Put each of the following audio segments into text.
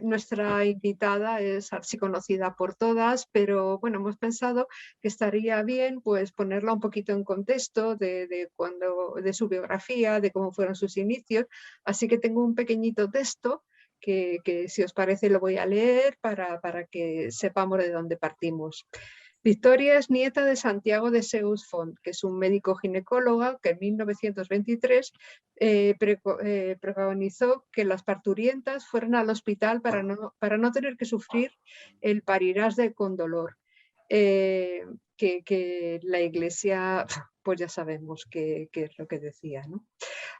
nuestra invitada es archiconocida por todas, pero bueno, hemos pensado que estaría bien pues ponerla un poquito en contexto de su biografía, de cómo fueron sus inicios. Así que tengo un pequeñito texto que si os parece lo voy a leer para que sepamos de dónde partimos. Victoria es nieta de Santiago de Seus Font, que es un médico ginecólogo que en 1923 preconizó que las parturientas fueran al hospital para no tener que sufrir el parirás con dolor. Que la Iglesia, pues ya sabemos qué es lo que decía, ¿no?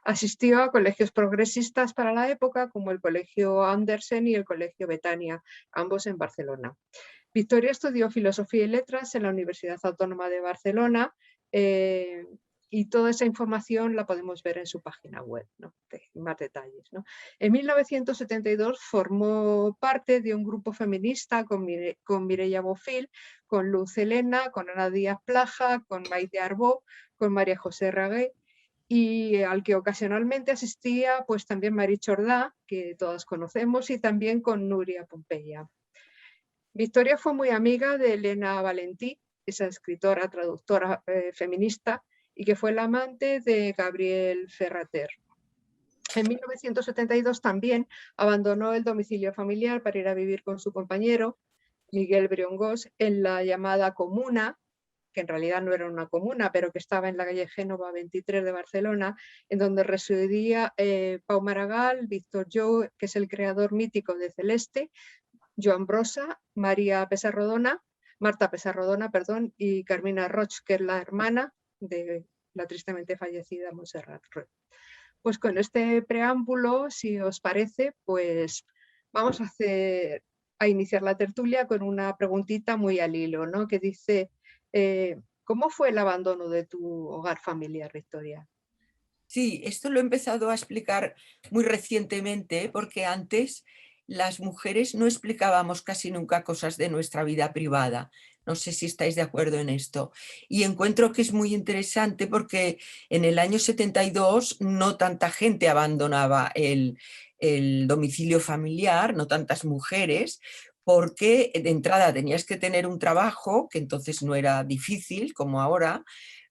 Asistió a colegios progresistas para la época, como el Colegio Andersen y el Colegio Betania, ambos en Barcelona. Victoria estudió Filosofía y Letras en la Universidad Autónoma de Barcelona y toda esa información la podemos ver en su página web, ¿no? Más detalles, ¿no? En 1972 formó parte de un grupo feminista con Mireia Bofill, con Luz Helena, con Ana Díaz Plaja, con Maite Arbó, con María José Ragué, y al que ocasionalmente asistía pues también Mari Chordá, que todas conocemos, y también con Nuria Pompeya. Victoria fue muy amiga de Elena Valentí, esa escritora, traductora feminista, y que fue la amante de Gabriel Ferrater. En 1972 también abandonó el domicilio familiar para ir a vivir con su compañero, Miguel Briongos, en la llamada Comuna, que en realidad no era una comuna, pero que estaba en la calle Génova 23 de Barcelona, en donde residía Pau Maragall, Víctor Jou, que es el creador mítico de Celeste, Joan Brossa, Marta Pesarrodona, perdón, y Carmina Roig, que es la hermana de la tristemente fallecida Montserrat Roig. Pues con este preámbulo, si os parece, pues vamos a iniciar la tertulia con una preguntita muy al hilo, ¿no? Que dice, ¿cómo fue el abandono de tu hogar familiar, Victoria? Sí, esto lo he empezado a explicar muy recientemente porque antes las mujeres no explicábamos casi nunca cosas de nuestra vida privada. No sé si estáis de acuerdo en esto. Y encuentro que es muy interesante porque en el año 72 no tanta gente abandonaba el domicilio familiar, no tantas mujeres, porque de entrada tenías que tener un trabajo, que entonces no era difícil como ahora,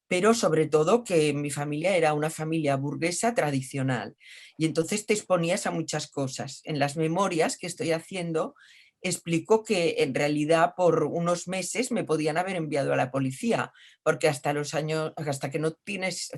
pero sobre todo que mi familia era una familia burguesa tradicional y entonces te exponías a muchas cosas. En las memorias que estoy haciendo explico que en realidad por unos meses me podían haber enviado a la policía, porque hasta que no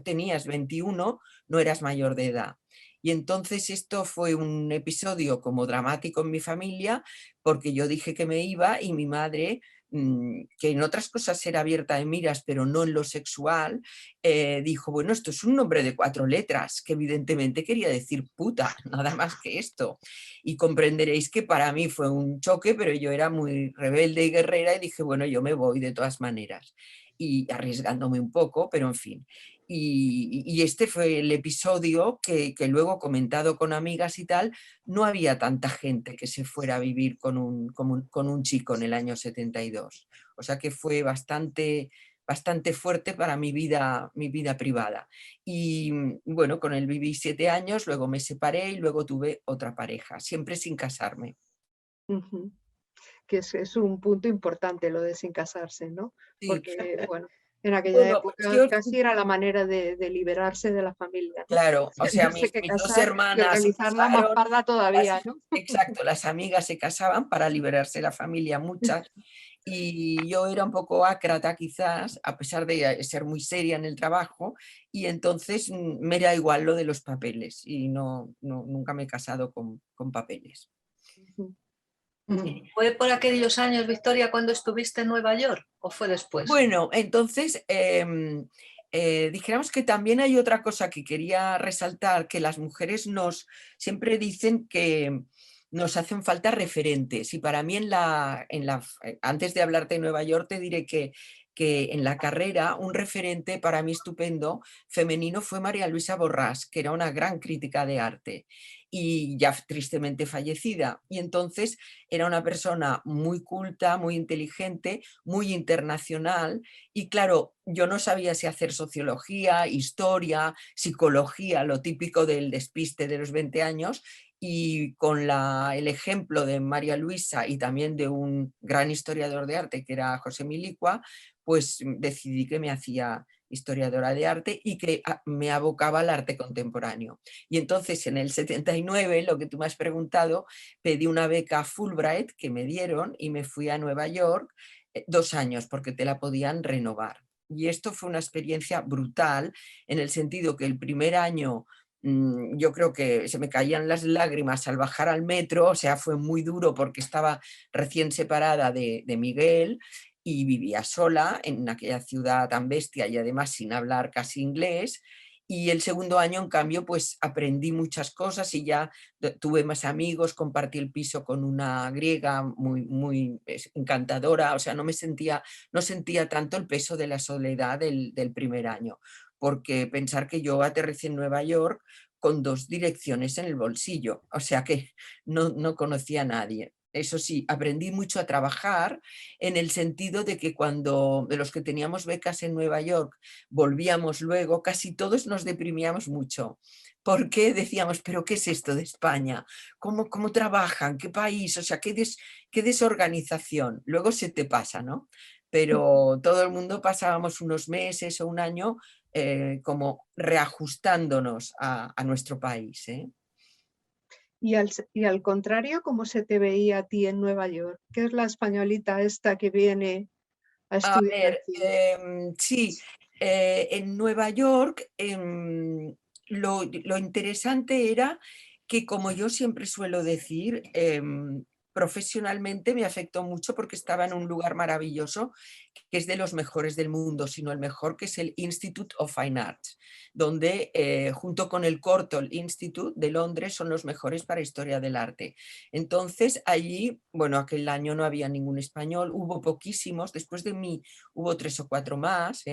tenías 21 no eras mayor de edad. Y entonces esto fue un episodio como dramático en mi familia, porque yo dije que me iba y mi madre, que en otras cosas era abierta de miras, pero no en lo sexual, dijo, bueno, esto es un nombre de 4 letras, que evidentemente quería decir puta, nada más que esto. Y comprenderéis que para mí fue un choque, pero yo era muy rebelde y guerrera y dije, bueno, yo me voy de todas maneras. Y arriesgándome un poco, pero en fin. Y este fue el episodio que luego, comentado con amigas y tal, no había tanta gente que se fuera a vivir con un chico en el año 72. O sea que fue bastante fuerte para mi vida privada. Y bueno, con él viví 7 años, luego me separé y luego tuve otra pareja, siempre sin casarme. Uh-huh. Que es un punto importante lo de sin casarse, ¿no? Sí. Porque, bueno, en aquella Bueno, pues época casi era la manera de liberarse de la familia, ¿no? claro, o sea, Tenerse que mis dos casar y hermanas se organizarla más casaron, parda todavía, ¿no? exacto, las amigas se casaban para liberarse de la familia, muchas, y yo era un poco ácrata quizás, a pesar de ser muy seria en el trabajo, y entonces me era igual lo de los papeles, y nunca me he casado con papeles. ¿Fue por aquellos años, Victoria, cuando estuviste en Nueva York o fue después? Bueno, entonces, dijéramos que también hay otra cosa que quería resaltar, que las mujeres siempre dicen que nos hacen falta referentes y para mí antes de hablarte de Nueva York te diré que en la carrera un referente para mí estupendo femenino fue María Luisa Borràs, que era una gran crítica de arte y ya tristemente fallecida. Y entonces era una persona muy culta, muy inteligente, muy internacional y claro, yo no sabía si hacer sociología, historia, psicología, lo típico del despiste de los 20 años y con el ejemplo de María Luisa y también de un gran historiador de arte que era José Milicua, pues decidí que me hacía historiadora de arte y que me abocaba al arte contemporáneo. Y entonces en el 79, lo que tú me has preguntado, pedí una beca Fulbright que me dieron y me fui a Nueva York 2 años porque te la podían renovar. Y esto fue una experiencia brutal en el sentido que el primer año yo creo que se me caían las lágrimas al bajar al metro, o sea, fue muy duro porque estaba recién separada de Miguel y vivía sola en aquella ciudad tan bestia y además sin hablar casi inglés. Y el segundo año, en cambio, pues aprendí muchas cosas y ya tuve más amigos, compartí el piso con una griega muy encantadora, o sea, no sentía tanto el peso de la soledad del primer año, porque pensar que yo aterricé en Nueva York con 2 direcciones en el bolsillo, o sea que no conocía a nadie. Eso sí, aprendí mucho a trabajar en el sentido de que cuando de los que teníamos becas en Nueva York volvíamos luego, casi todos nos deprimíamos mucho, porque decíamos, pero ¿qué es esto de España? ¿Cómo trabajan? ¿Qué país? O sea, qué desorganización. Luego se te pasa, ¿no? Pero todo el mundo pasábamos unos meses o un año como reajustándonos a nuestro país. Y al contrario, ¿cómo se te veía a ti en Nueva York? ¿Qué es la españolita esta que viene a A estudiar ver, aquí? sí, en Nueva York lo interesante era que, como yo siempre suelo decir, profesionalmente me afectó mucho porque estaba en un lugar maravilloso, que es de los mejores del mundo, sino el mejor, que es el Institute of Fine Arts, donde junto con el Courtauld Institute de Londres son los mejores para historia del arte. Entonces allí, bueno, aquel año no había ningún español, hubo poquísimos, después de mí hubo 3 o 4 más,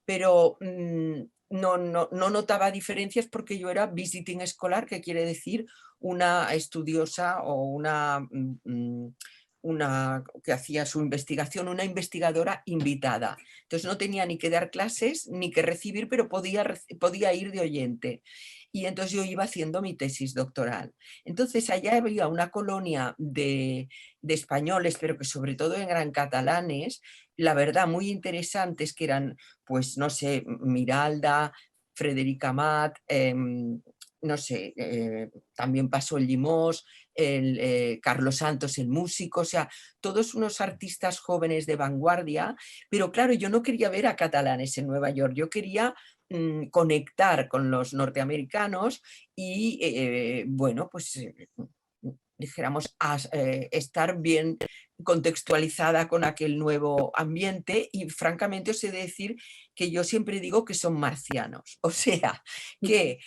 pero no notaba diferencias porque yo era visiting escolar, que quiere decir una estudiosa o una que hacía su investigación, una investigadora invitada. Entonces no tenía ni que dar clases ni que recibir, pero podía ir de oyente. Y entonces yo iba haciendo mi tesis doctoral. Entonces allá había una colonia de españoles, pero que sobre todo eran catalanes, la verdad muy interesantes, que eran, pues no sé, Miralda, Frederica Matt, no sé, también pasó el Limós, Carlos Santos, el músico, o sea, todos unos artistas jóvenes de vanguardia, pero claro, yo no quería ver a catalanes en Nueva York, yo quería conectar con los norteamericanos y, bueno, pues dijéramos, estar bien contextualizada con aquel nuevo ambiente y francamente os he de decir que yo siempre digo que son marcianos, o sea, que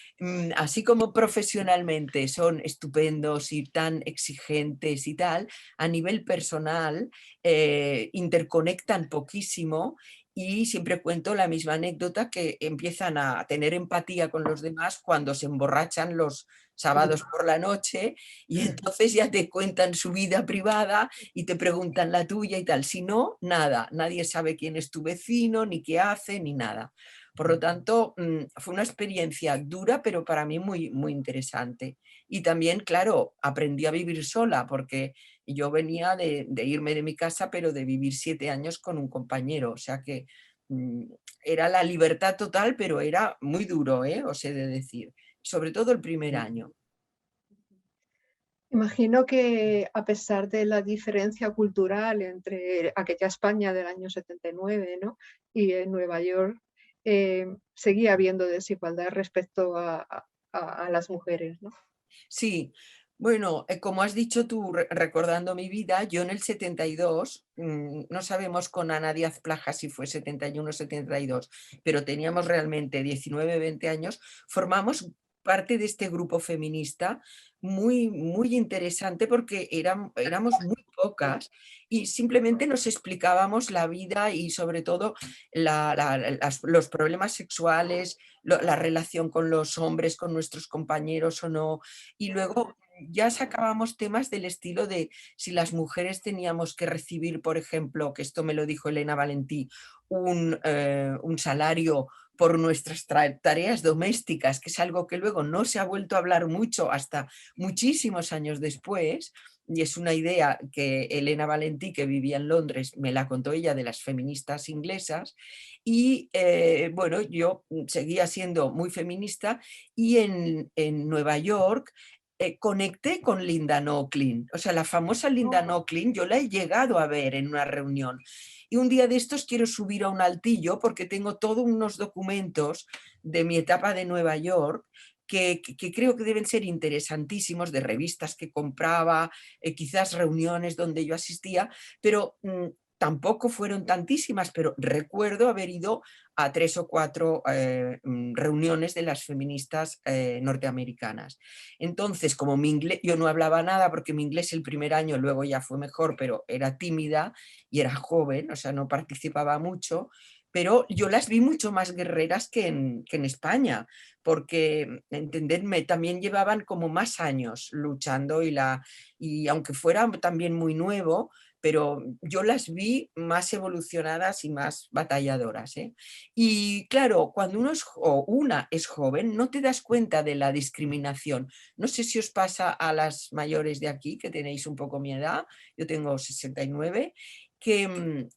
así como profesionalmente son estupendos y tan exigentes y tal, a nivel personal interconectan poquísimo y siempre cuento la misma anécdota, que empiezan a tener empatía con los demás cuando se emborrachan los sábados por la noche y entonces ya te cuentan su vida privada y te preguntan la tuya y tal. Si no, nada, nadie sabe quién es tu vecino, ni qué hace, ni nada. Por lo tanto, fue una experiencia dura, pero para mí muy interesante. Y también, claro, aprendí a vivir sola, porque yo venía de irme de mi casa, pero de vivir 7 años con un compañero. O sea que era la libertad total, pero era muy duro, os he de decir. Sobre todo el primer año. Imagino que a pesar de la diferencia cultural entre aquella España del año 79, ¿no? y en Nueva York, seguía habiendo desigualdad respecto a las mujeres, ¿no? Sí, bueno, como has dicho tú, recordando mi vida, yo en el 72, no sabemos con Ana Díaz Plaja si fue 71 o 72, pero teníamos realmente 19, 20 años, formamos parte de este grupo feminista muy interesante porque éramos muy pocas y simplemente nos explicábamos la vida y sobre todo los problemas sexuales, la relación con los hombres, con nuestros compañeros o no. Y luego ya sacábamos temas del estilo de si las mujeres teníamos que recibir, por ejemplo, que esto me lo dijo Elena Valentí, un salario por nuestras tareas domésticas, que es algo que luego no se ha vuelto a hablar mucho hasta muchísimos años después, y es una idea que Elena Valentí, que vivía en Londres, me la contó ella de las feministas inglesas, y bueno, yo seguía siendo muy feminista, y en Nueva York conecté con Linda Nochlin, o sea, la famosa Linda Nochlin, yo la he llegado a ver en una reunión. Y un día de estos quiero subir a un altillo porque tengo todos unos documentos de mi etapa de Nueva York que creo que deben ser interesantísimos, de revistas que compraba, quizás reuniones donde yo asistía, pero tampoco fueron tantísimas, pero recuerdo haber ido a 3 o 4 reuniones de las feministas norteamericanas. Entonces, como mi inglés, yo no hablaba nada porque mi inglés el primer año luego ya fue mejor, pero era tímida y era joven, o sea, no participaba mucho, pero yo las vi mucho más guerreras que en España, porque, entenderme, también llevaban como más años luchando y aunque fuera también muy nuevo, pero yo las vi más evolucionadas y más batalladoras, ¿eh? Y claro, cuando una es joven, no te das cuenta de la discriminación. No sé si os pasa a las mayores de aquí, que tenéis un poco mi edad, yo tengo 69, que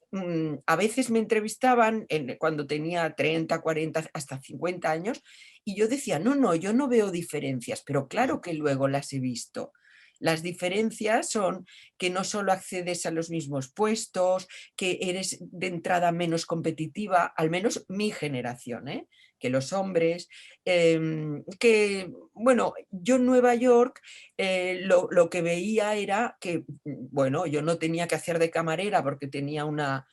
a veces me entrevistaban cuando tenía 30, 40, hasta 50 años, y yo decía, no, yo no veo diferencias, pero claro que luego las he visto. Las diferencias son que no solo accedes a los mismos puestos, que eres de entrada menos competitiva, al menos mi generación, que los hombres, que, bueno, yo en Nueva York lo que veía era que, bueno, yo no tenía que hacer de camarera porque tenía una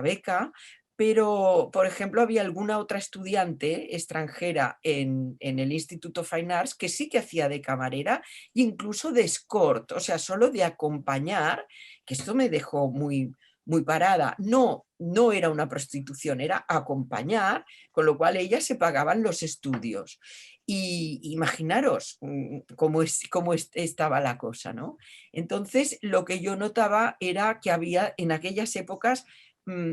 beca, pero, por ejemplo, había alguna otra estudiante extranjera en el Instituto Fine Arts que sí que hacía de camarera e incluso de escort, o sea, solo de acompañar, que esto me dejó muy, muy parada. No era una prostitución, era acompañar, con lo cual ellas se pagaban los estudios. Y imaginaros cómo estaba la cosa, ¿no? Entonces, lo que yo notaba era que había en aquellas épocas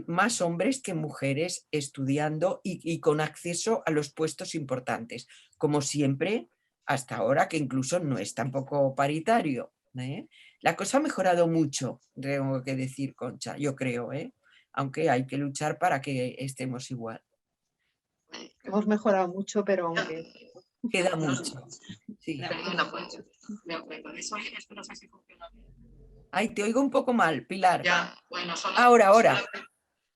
más hombres que mujeres estudiando y con acceso a los puestos importantes, como siempre hasta ahora, que incluso no es tampoco paritario. La cosa ha mejorado mucho, tengo que decir, Concha, yo creo, aunque hay que luchar para que estemos igual. Hemos mejorado mucho, pero aunque... Queda mucho. Sí. Ay, te oigo un poco mal, Pilar. Ya, bueno, ahora.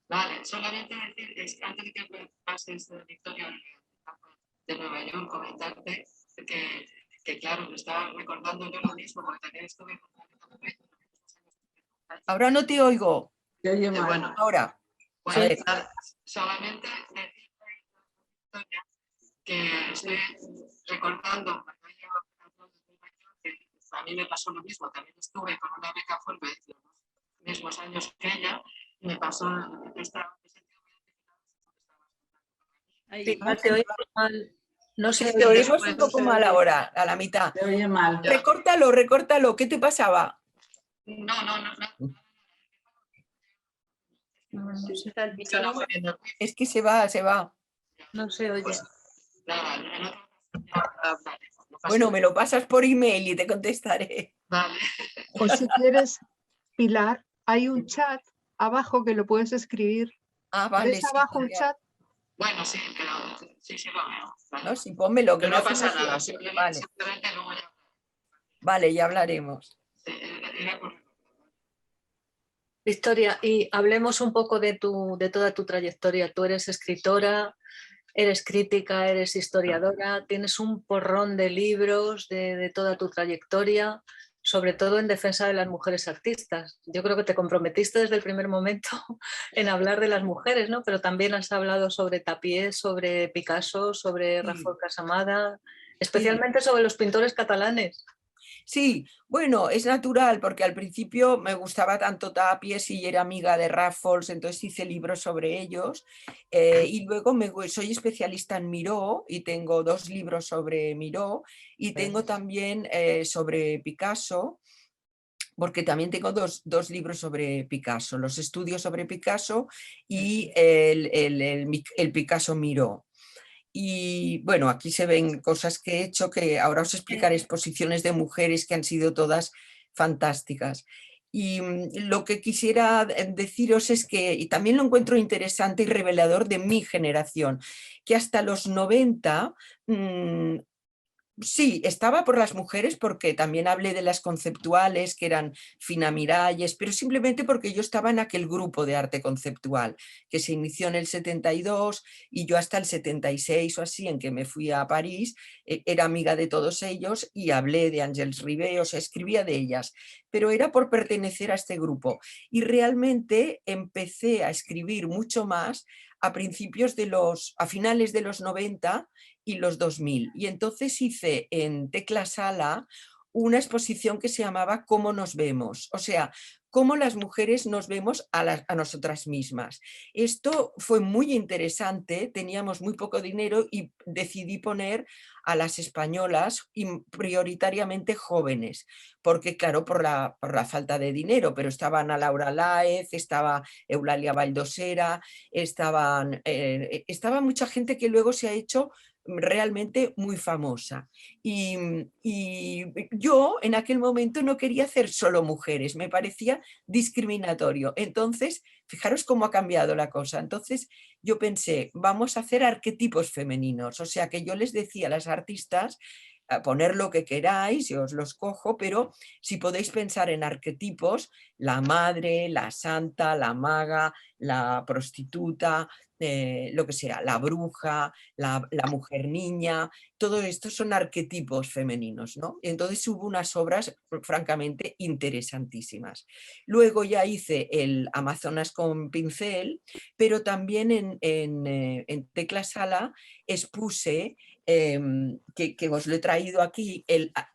Vale, solamente decir, antes de que pases, Victoria, de Nueva York, comentarte que claro, me estaba recordando yo lo mismo, porque también estuve... Ahora no te oigo. Te oye mal. Bueno, ahora. Bueno, solamente decir, Victoria, que estoy recordando que a mí me pasó lo mismo, también estuve con una beca Fulbright de los mismos años que ella, y me pasó esta... Te oigo mal. No sé, te oímos un poco mal ahora, a la mitad. Te oye mal. Recórtalo. ¿Qué te pasaba? No. Es que se va. No se oye. Bueno, me lo pasas por email y te contestaré. Vale. O si quieres, Pilar, hay un chat abajo que lo puedes escribir. Vale. ¿Ves abajo un chat? Bueno, sí, pero sí lo veo. Vale. No, sí, pónmelo. Que no pasa nada. Vale. Simplemente luego ya... Vale, ya hablaremos. Victoria, y hablemos un poco de toda tu trayectoria. Tú eres escritora, eres crítica, eres historiadora, tienes un porrón de libros de toda tu trayectoria, sobre todo en defensa de las mujeres artistas. Yo creo que te comprometiste desde el primer momento en hablar de las mujeres, ¿no? Pero también has hablado sobre Tapié, sobre Picasso, sobre Rafael Casamada, especialmente sobre los pintores catalanes. Sí, bueno, es natural porque al principio me gustaba tanto Tapies y era amiga de Raffles, entonces hice libros sobre ellos y luego soy especialista en Miró y tengo 2 libros sobre Miró y tengo también sobre Picasso, porque también tengo dos libros sobre Picasso, los estudios sobre Picasso y el Picasso Miró. Y bueno, aquí se ven cosas que he hecho, que ahora os explicaré, exposiciones de mujeres que han sido todas fantásticas. Y lo que quisiera deciros es que, y también lo encuentro interesante y revelador de mi generación, que hasta los 90 sí, estaba por las mujeres porque también hablé de las conceptuales, que eran Fina Miralles, pero simplemente porque yo estaba en aquel grupo de arte conceptual que se inició en el 72 y yo hasta el 76 o así, en que me fui a París, era amiga de todos ellos y hablé de Ángels Ribé, o sea, escribía de ellas, pero era por pertenecer a este grupo. Y realmente empecé a escribir mucho más a finales de los 90 y los 2000. Y entonces hice en Tecla Sala una exposición que se llamaba ¿Cómo nos vemos? O sea, cómo las mujeres nos vemos a nosotras mismas. Esto fue muy interesante, teníamos muy poco dinero y decidí poner a las españolas prioritariamente jóvenes, porque claro, por la falta de dinero, pero estaban a Laura Láez, estaba Eulalia Baldosera, estaba mucha gente que luego se ha hecho realmente muy famosa. Y yo en aquel momento no quería hacer solo mujeres, me parecía discriminatorio. Entonces, fijaros cómo ha cambiado la cosa. Entonces yo pensé, vamos a hacer arquetipos femeninos, o sea que yo les decía a las artistas, a poner lo que queráis, yo os los cojo, pero si podéis pensar en arquetipos, la madre, la santa, la maga, la prostituta, lo que sea, la bruja, la mujer niña, todo esto son arquetipos femeninos, ¿no? Entonces hubo unas obras francamente interesantísimas. Luego ya hice el Amazonas con pincel, pero también en Tecla Sala expuse, que os lo he traído aquí,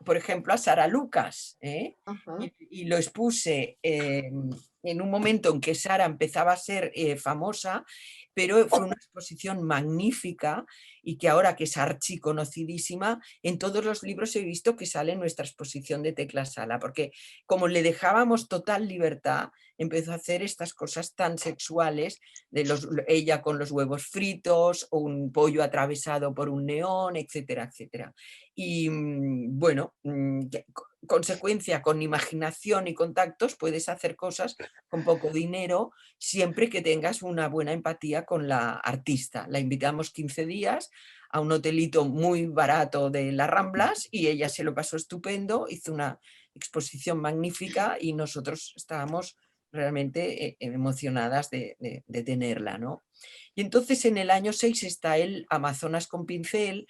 por ejemplo, a Sara Lucas, y lo expuse en un momento en que Sara empezaba a ser famosa, pero fue una exposición magnífica y que ahora que es archiconocidísima, en todos los libros he visto que sale nuestra exposición de Tecla Sala, porque como le dejábamos total libertad, empezó a hacer estas cosas tan sexuales, ella con los huevos fritos, o un pollo atravesado por un neón, etcétera, etcétera. Y bueno, consecuencia, con imaginación y contactos puedes hacer cosas con poco dinero, siempre que tengas una buena empatía con la artista. La invitamos 15 días a un hotelito muy barato de las Ramblas y ella se lo pasó estupendo, hizo una exposición magnífica y nosotros estábamos realmente emocionadas de tenerla, ¿no? Y entonces en el año 6 está el Amazonas con pincel,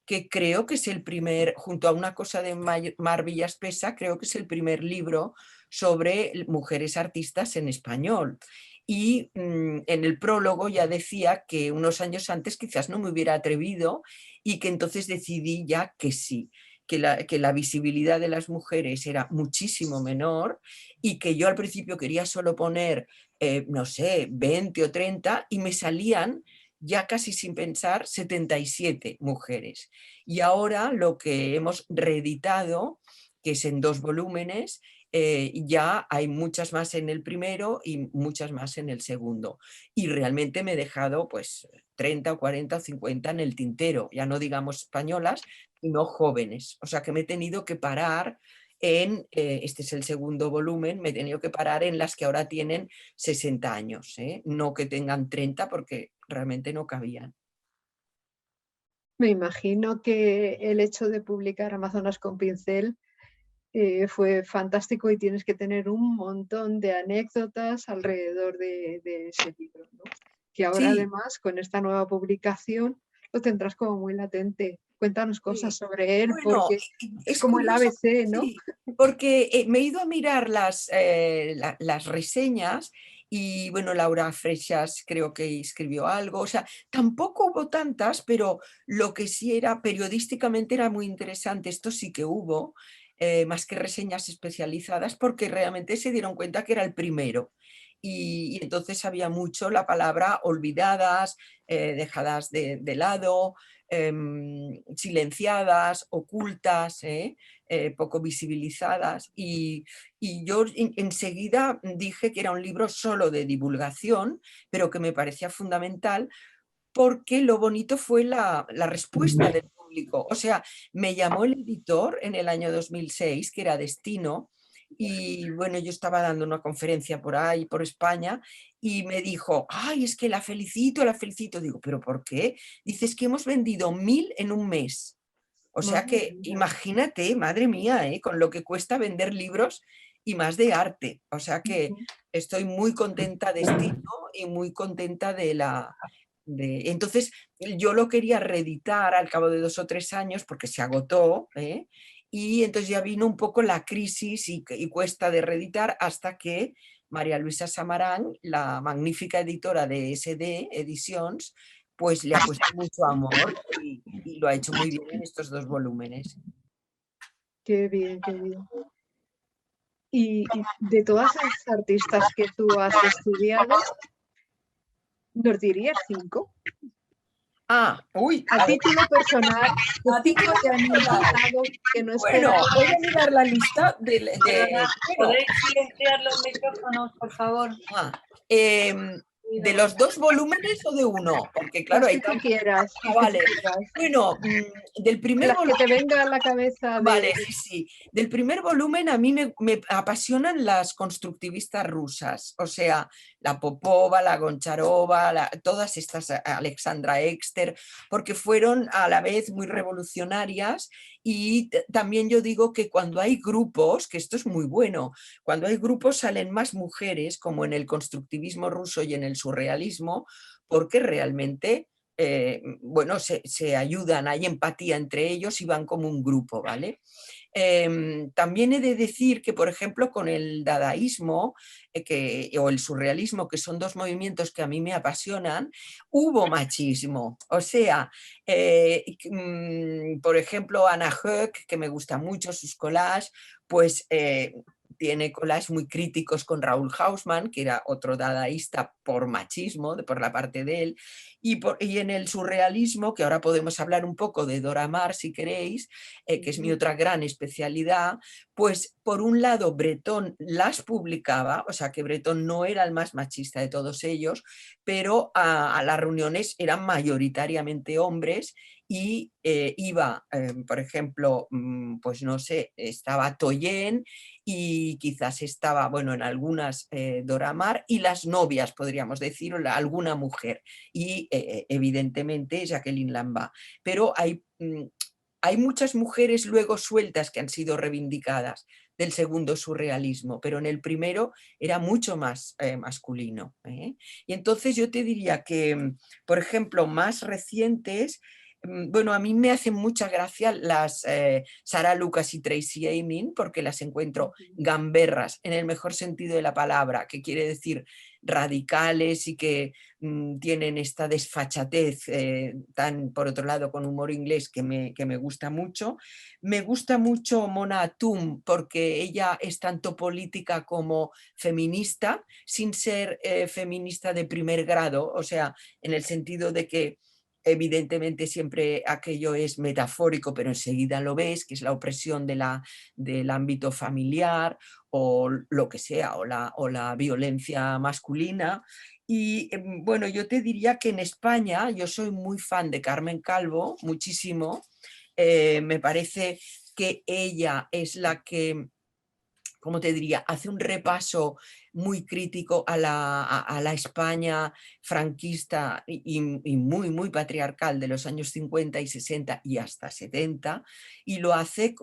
que creo que es el primer, junto a Una cosa de Mar Villaspesa, creo que es el primer libro sobre mujeres artistas en español. Y en el prólogo ya decía que unos años antes quizás no me hubiera atrevido y que entonces decidí ya que sí, que la visibilidad de las mujeres era muchísimo menor y que yo al principio quería solo poner, no sé, 20 o 30 y me salían ya casi sin pensar 77 mujeres. Y ahora lo que hemos reeditado, que es en 2 volúmenes, ya hay muchas más en el primero y muchas más en el segundo. Y realmente me he dejado pues 30 o 40 o 50 en el tintero, ya no digamos españolas, sino jóvenes. O sea que me he tenido que parar este es el segundo volumen, me he tenido que parar en las que ahora tienen 60 años, no que tengan 30 porque realmente no cabían. Me imagino que el hecho de publicar Amazonas con pincel fue fantástico y tienes que tener un montón de anécdotas alrededor de ese libro, ¿no? Que ahora Sí, además con esta nueva publicación lo tendrás como muy latente. Cuéntanos cosas sí. sobre él Bueno, porque es es como el curioso, ABC, ¿no? sí, porque me he ido a mirar las reseñas y bueno, Laura Freixas creo que escribió algo, o sea, tampoco hubo tantas, pero lo que sí era periodísticamente era muy interesante, esto sí que hubo, más que reseñas especializadas, porque realmente se dieron cuenta que era el primero. Y entonces había mucho la palabra olvidadas, dejadas de lado, silenciadas, ocultas, poco visibilizadas. Y yo enseguida dije que era un libro solo de divulgación, pero que me parecía fundamental, porque lo bonito fue la respuesta del público. O sea, me llamó el editor en el año 2006, que era Destino, y bueno, yo estaba dando una conferencia por ahí, por España, y me dijo, ay, es que la felicito, la felicito. Digo, ¿pero por qué? Dice, es que hemos vendido 1000 en un mes. O sea Madre que mía. imagínate, madre mía, con lo que cuesta vender libros y más de arte. O sea que Ujú. estoy muy contenta de Destino y muy contenta de la... Entonces yo lo quería reeditar al cabo de 2 o 3 años porque se agotó, y entonces ya vino un poco la crisis y cuesta de reeditar hasta que María Luisa Samarán, la magnífica editora de SD Editions, pues le ha puesto mucho amor y lo ha hecho muy bien en estos 2 volúmenes. Qué bien, qué bien. Y de todas esas artistas que tú has estudiado, ¿nos dirías 5? Ah, uy, A a ver, título personal, ¿qué a 5 título te han personal. impactado que no Bueno, esperabas? voy a mirar la lista Perdona, bueno, ¿podéis silenciar los micrófonos, por favor? ah, ¿de los 2 volúmenes o de uno? Porque claro, Las hay que tú tantos. quieras, Ah, las que tú vale. quieras. Bueno, del primer Las que te volumen. venga a la cabeza Vale, de... sí, sí. Del primer volumen a mí me apasionan las constructivistas rusas, o sea, la Popova, la Goncharova, todas estas, Alexandra Exter, porque fueron a la vez muy revolucionarias. Y también yo digo que cuando hay grupos, que esto es muy bueno, cuando hay grupos salen más mujeres, como en el constructivismo ruso y en el surrealismo, porque realmente bueno, se ayudan, hay empatía entre ellos y van como un grupo, ¿vale? También he de decir que, por ejemplo, con el dadaísmo o el surrealismo, que son 2 movimientos que a mí me apasionan, hubo machismo. O sea, por ejemplo, Anna Höck, que me gusta mucho sus collages, pues tiene collages muy críticos con Raúl Hausmann, que era otro dadaísta por machismo, por la parte de él, y en el surrealismo, que ahora podemos hablar un poco de Dora Maar, si queréis, que es mi otra gran especialidad, pues por un lado Breton las publicaba, o sea que Breton no era el más machista de todos ellos, pero a las reuniones eran mayoritariamente hombres y iba, por ejemplo, pues no sé, estaba Toyen y quizás estaba, bueno, en algunas Dora Maar y las novias, podríamos decir, o alguna mujer, y evidentemente Jacqueline Lambert. Pero hay muchas mujeres luego sueltas que han sido reivindicadas del segundo surrealismo, pero en el primero era mucho más masculino. Y entonces yo te diría que, por ejemplo, más recientes, bueno, a mí me hacen mucha gracia las Sarah Lucas y Tracy Emin, porque las encuentro gamberras en el mejor sentido de la palabra, que quiere decir radicales y que tienen esta desfachatez tan, por otro lado, con humor inglés que me gusta mucho. Me gusta mucho Mona Hatoum porque ella es tanto política como feminista, sin ser feminista de primer grado, o sea, en el sentido de que evidentemente siempre aquello es metafórico, pero enseguida lo ves, que es la opresión del ámbito familiar o lo que sea, o la violencia masculina. Y bueno, yo te diría que en España yo soy muy fan de Carmen Calvo, muchísimo. Me parece que ella es la que, ¿cómo te diría?, hace un repaso muy crítico a la España franquista y muy, muy patriarcal de los años 50 y 60 y hasta 70, y lo hace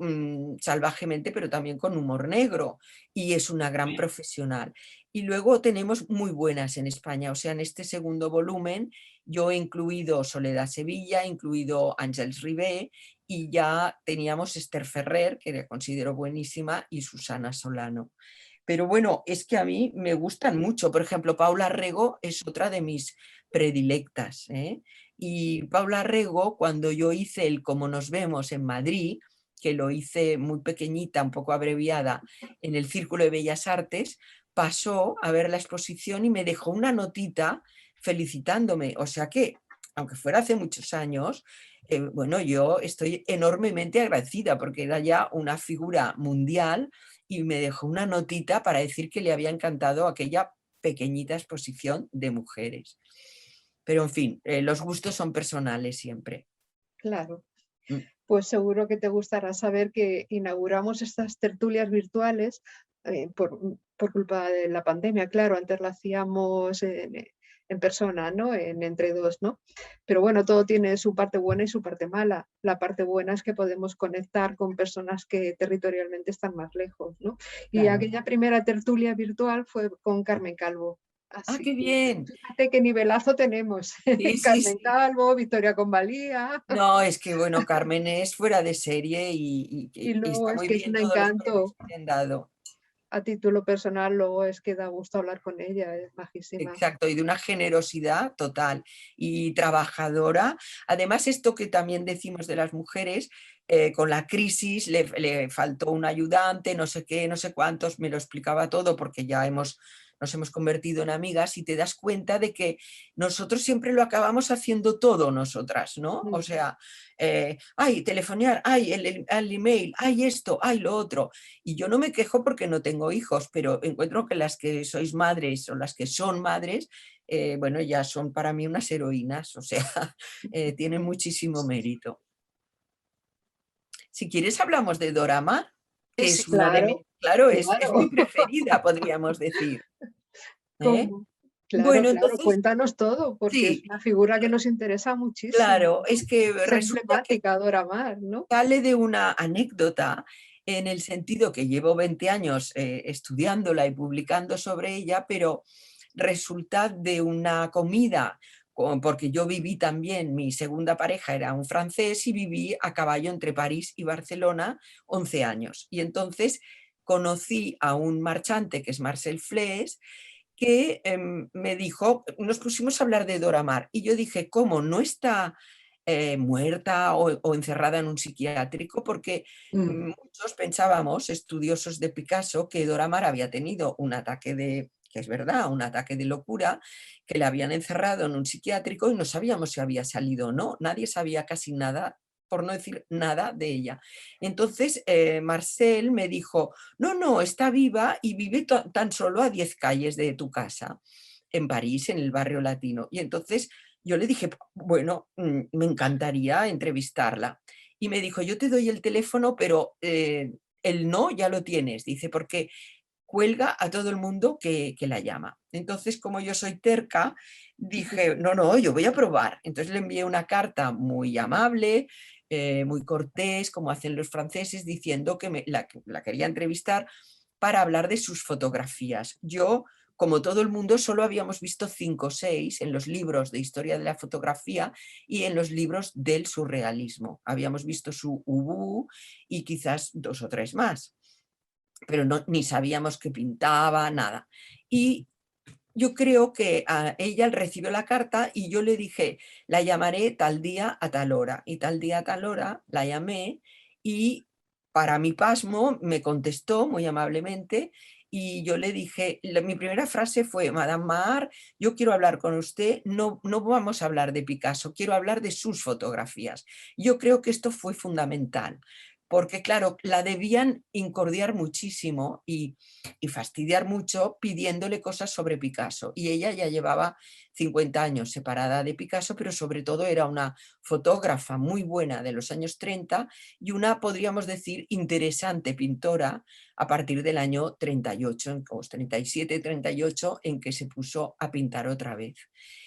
salvajemente, pero también con humor negro, y es una gran profesional. Y luego tenemos muy buenas en España, o sea, en este segundo volumen yo he incluido Soledad Sevilla, he incluido Àngels Ribé, y ya teníamos Esther Ferrer, que la considero buenísima, y Susana Solano. Pero bueno, es que a mí me gustan mucho. Por ejemplo, Paula Rego es otra de mis predilectas. Y Paula Rego, cuando yo hice el Como nos vemos en Madrid, que lo hice muy pequeñita, un poco abreviada, en el Círculo de Bellas Artes, pasó a ver la exposición y me dejó una notita felicitándome. O sea que, aunque fuera hace muchos años, bueno, yo estoy enormemente agradecida porque era ya una figura mundial y me dejó una notita para decir que le había encantado aquella pequeñita exposición de mujeres. Pero en fin, los gustos son personales siempre. Claro. Mm. Pues seguro que te gustará saber que inauguramos estas tertulias virtuales por culpa de la pandemia. Claro, antes la hacíamos en persona, ¿no? Entre dos, ¿no? Pero bueno, todo tiene su parte buena y su parte mala. La parte buena es que podemos conectar con personas que territorialmente están más lejos, ¿no? Y Claro. aquella primera tertulia virtual fue con Carmen Calvo. ¡Ah, Así qué que bien! fíjate qué nivelazo tenemos. Sí, sí, Carmen sí. Calvo, Victoria Convalía. No, es que bueno, Carmen es fuera de serie Y y luego está es muy que es bien un todos los premios encanto. que le han dado. A título personal, luego es que da gusto hablar con ella, es majísima. Exacto, y de una generosidad total y trabajadora. Además, esto que también decimos de las mujeres, con la crisis le faltó un ayudante, no sé qué, no sé cuántos, me lo explicaba todo porque ya nos hemos convertido en amigas y te das cuenta de que nosotros siempre lo acabamos haciendo todo nosotras, ¿no? O sea, ay, telefonear, ay, el email, ay, esto, ay, lo otro. Y yo no me quejo porque no tengo hijos, pero encuentro que las que sois madres o las que son madres, bueno, ya son para mí unas heroínas, o sea, tienen muchísimo mérito. Si quieres hablamos de Dora Maar, Sí, que sí. es una de mis, Claro, claro, es mi claro. preferida, podríamos decir. ¿Eh? ¿Cómo? Claro, Bueno, claro, entonces, cuéntanos todo, porque es sí, una figura que nos interesa muchísimo, claro, es ¿no? que Es resulta que emblemática Dora Maar, ¿no? sale de una anécdota en el sentido que llevo 20 años estudiándola y publicando sobre ella, pero resulta de una comida, porque yo viví también, mi segunda pareja era un francés y viví a caballo entre París y Barcelona 11 años. Y entonces conocí a un marchante que es Marcel Fles, que me dijo, nos pusimos a hablar de Dora Maar y yo dije, ¿cómo? ¿No está muerta o encerrada en un psiquiátrico? Porque muchos pensábamos, estudiosos de Picasso, que Dora Maar había tenido un ataque que es verdad, un ataque de locura, que la habían encerrado en un psiquiátrico y no sabíamos si había salido o no, nadie sabía casi nada, por no decir nada de ella. Entonces Marcel me dijo, no, no, está viva y vive tan solo a 10 calles de tu casa, en París, en el barrio latino. Y entonces yo le dije, bueno, me encantaría entrevistarla. Y me dijo, yo te doy el teléfono, pero el no ya lo tienes, dice, porque cuelga a todo el mundo que la llama. Entonces, como yo soy terca, dije, no, no, yo voy a probar. Entonces le envié una carta muy amable, muy cortés, como hacen los franceses, diciendo que la quería entrevistar para hablar de sus fotografías. Yo, como todo el mundo, solo habíamos visto 5 o 6 en los libros de historia de la fotografía y en los libros del surrealismo. Habíamos visto su Ubu y quizás 2 o 3 más, pero no, ni sabíamos que pintaba, nada. Y yo creo que ella recibió la carta y yo le dije, la llamaré tal día a tal hora. Y tal día a tal hora la llamé y para mi pasmo me contestó muy amablemente y yo le dije, mi primera frase fue, Madame Maar, yo quiero hablar con usted, no, no vamos a hablar de Picasso, quiero hablar de sus fotografías. Yo creo que esto fue fundamental, porque claro, la debían incordiar muchísimo y fastidiar mucho pidiéndole cosas sobre Picasso. Y ella ya llevaba 50 años separada de Picasso, pero sobre todo era una fotógrafa muy buena de los años 30 y una, podríamos decir, interesante pintora a partir del año 38, 37, 38, en que se puso a pintar otra vez.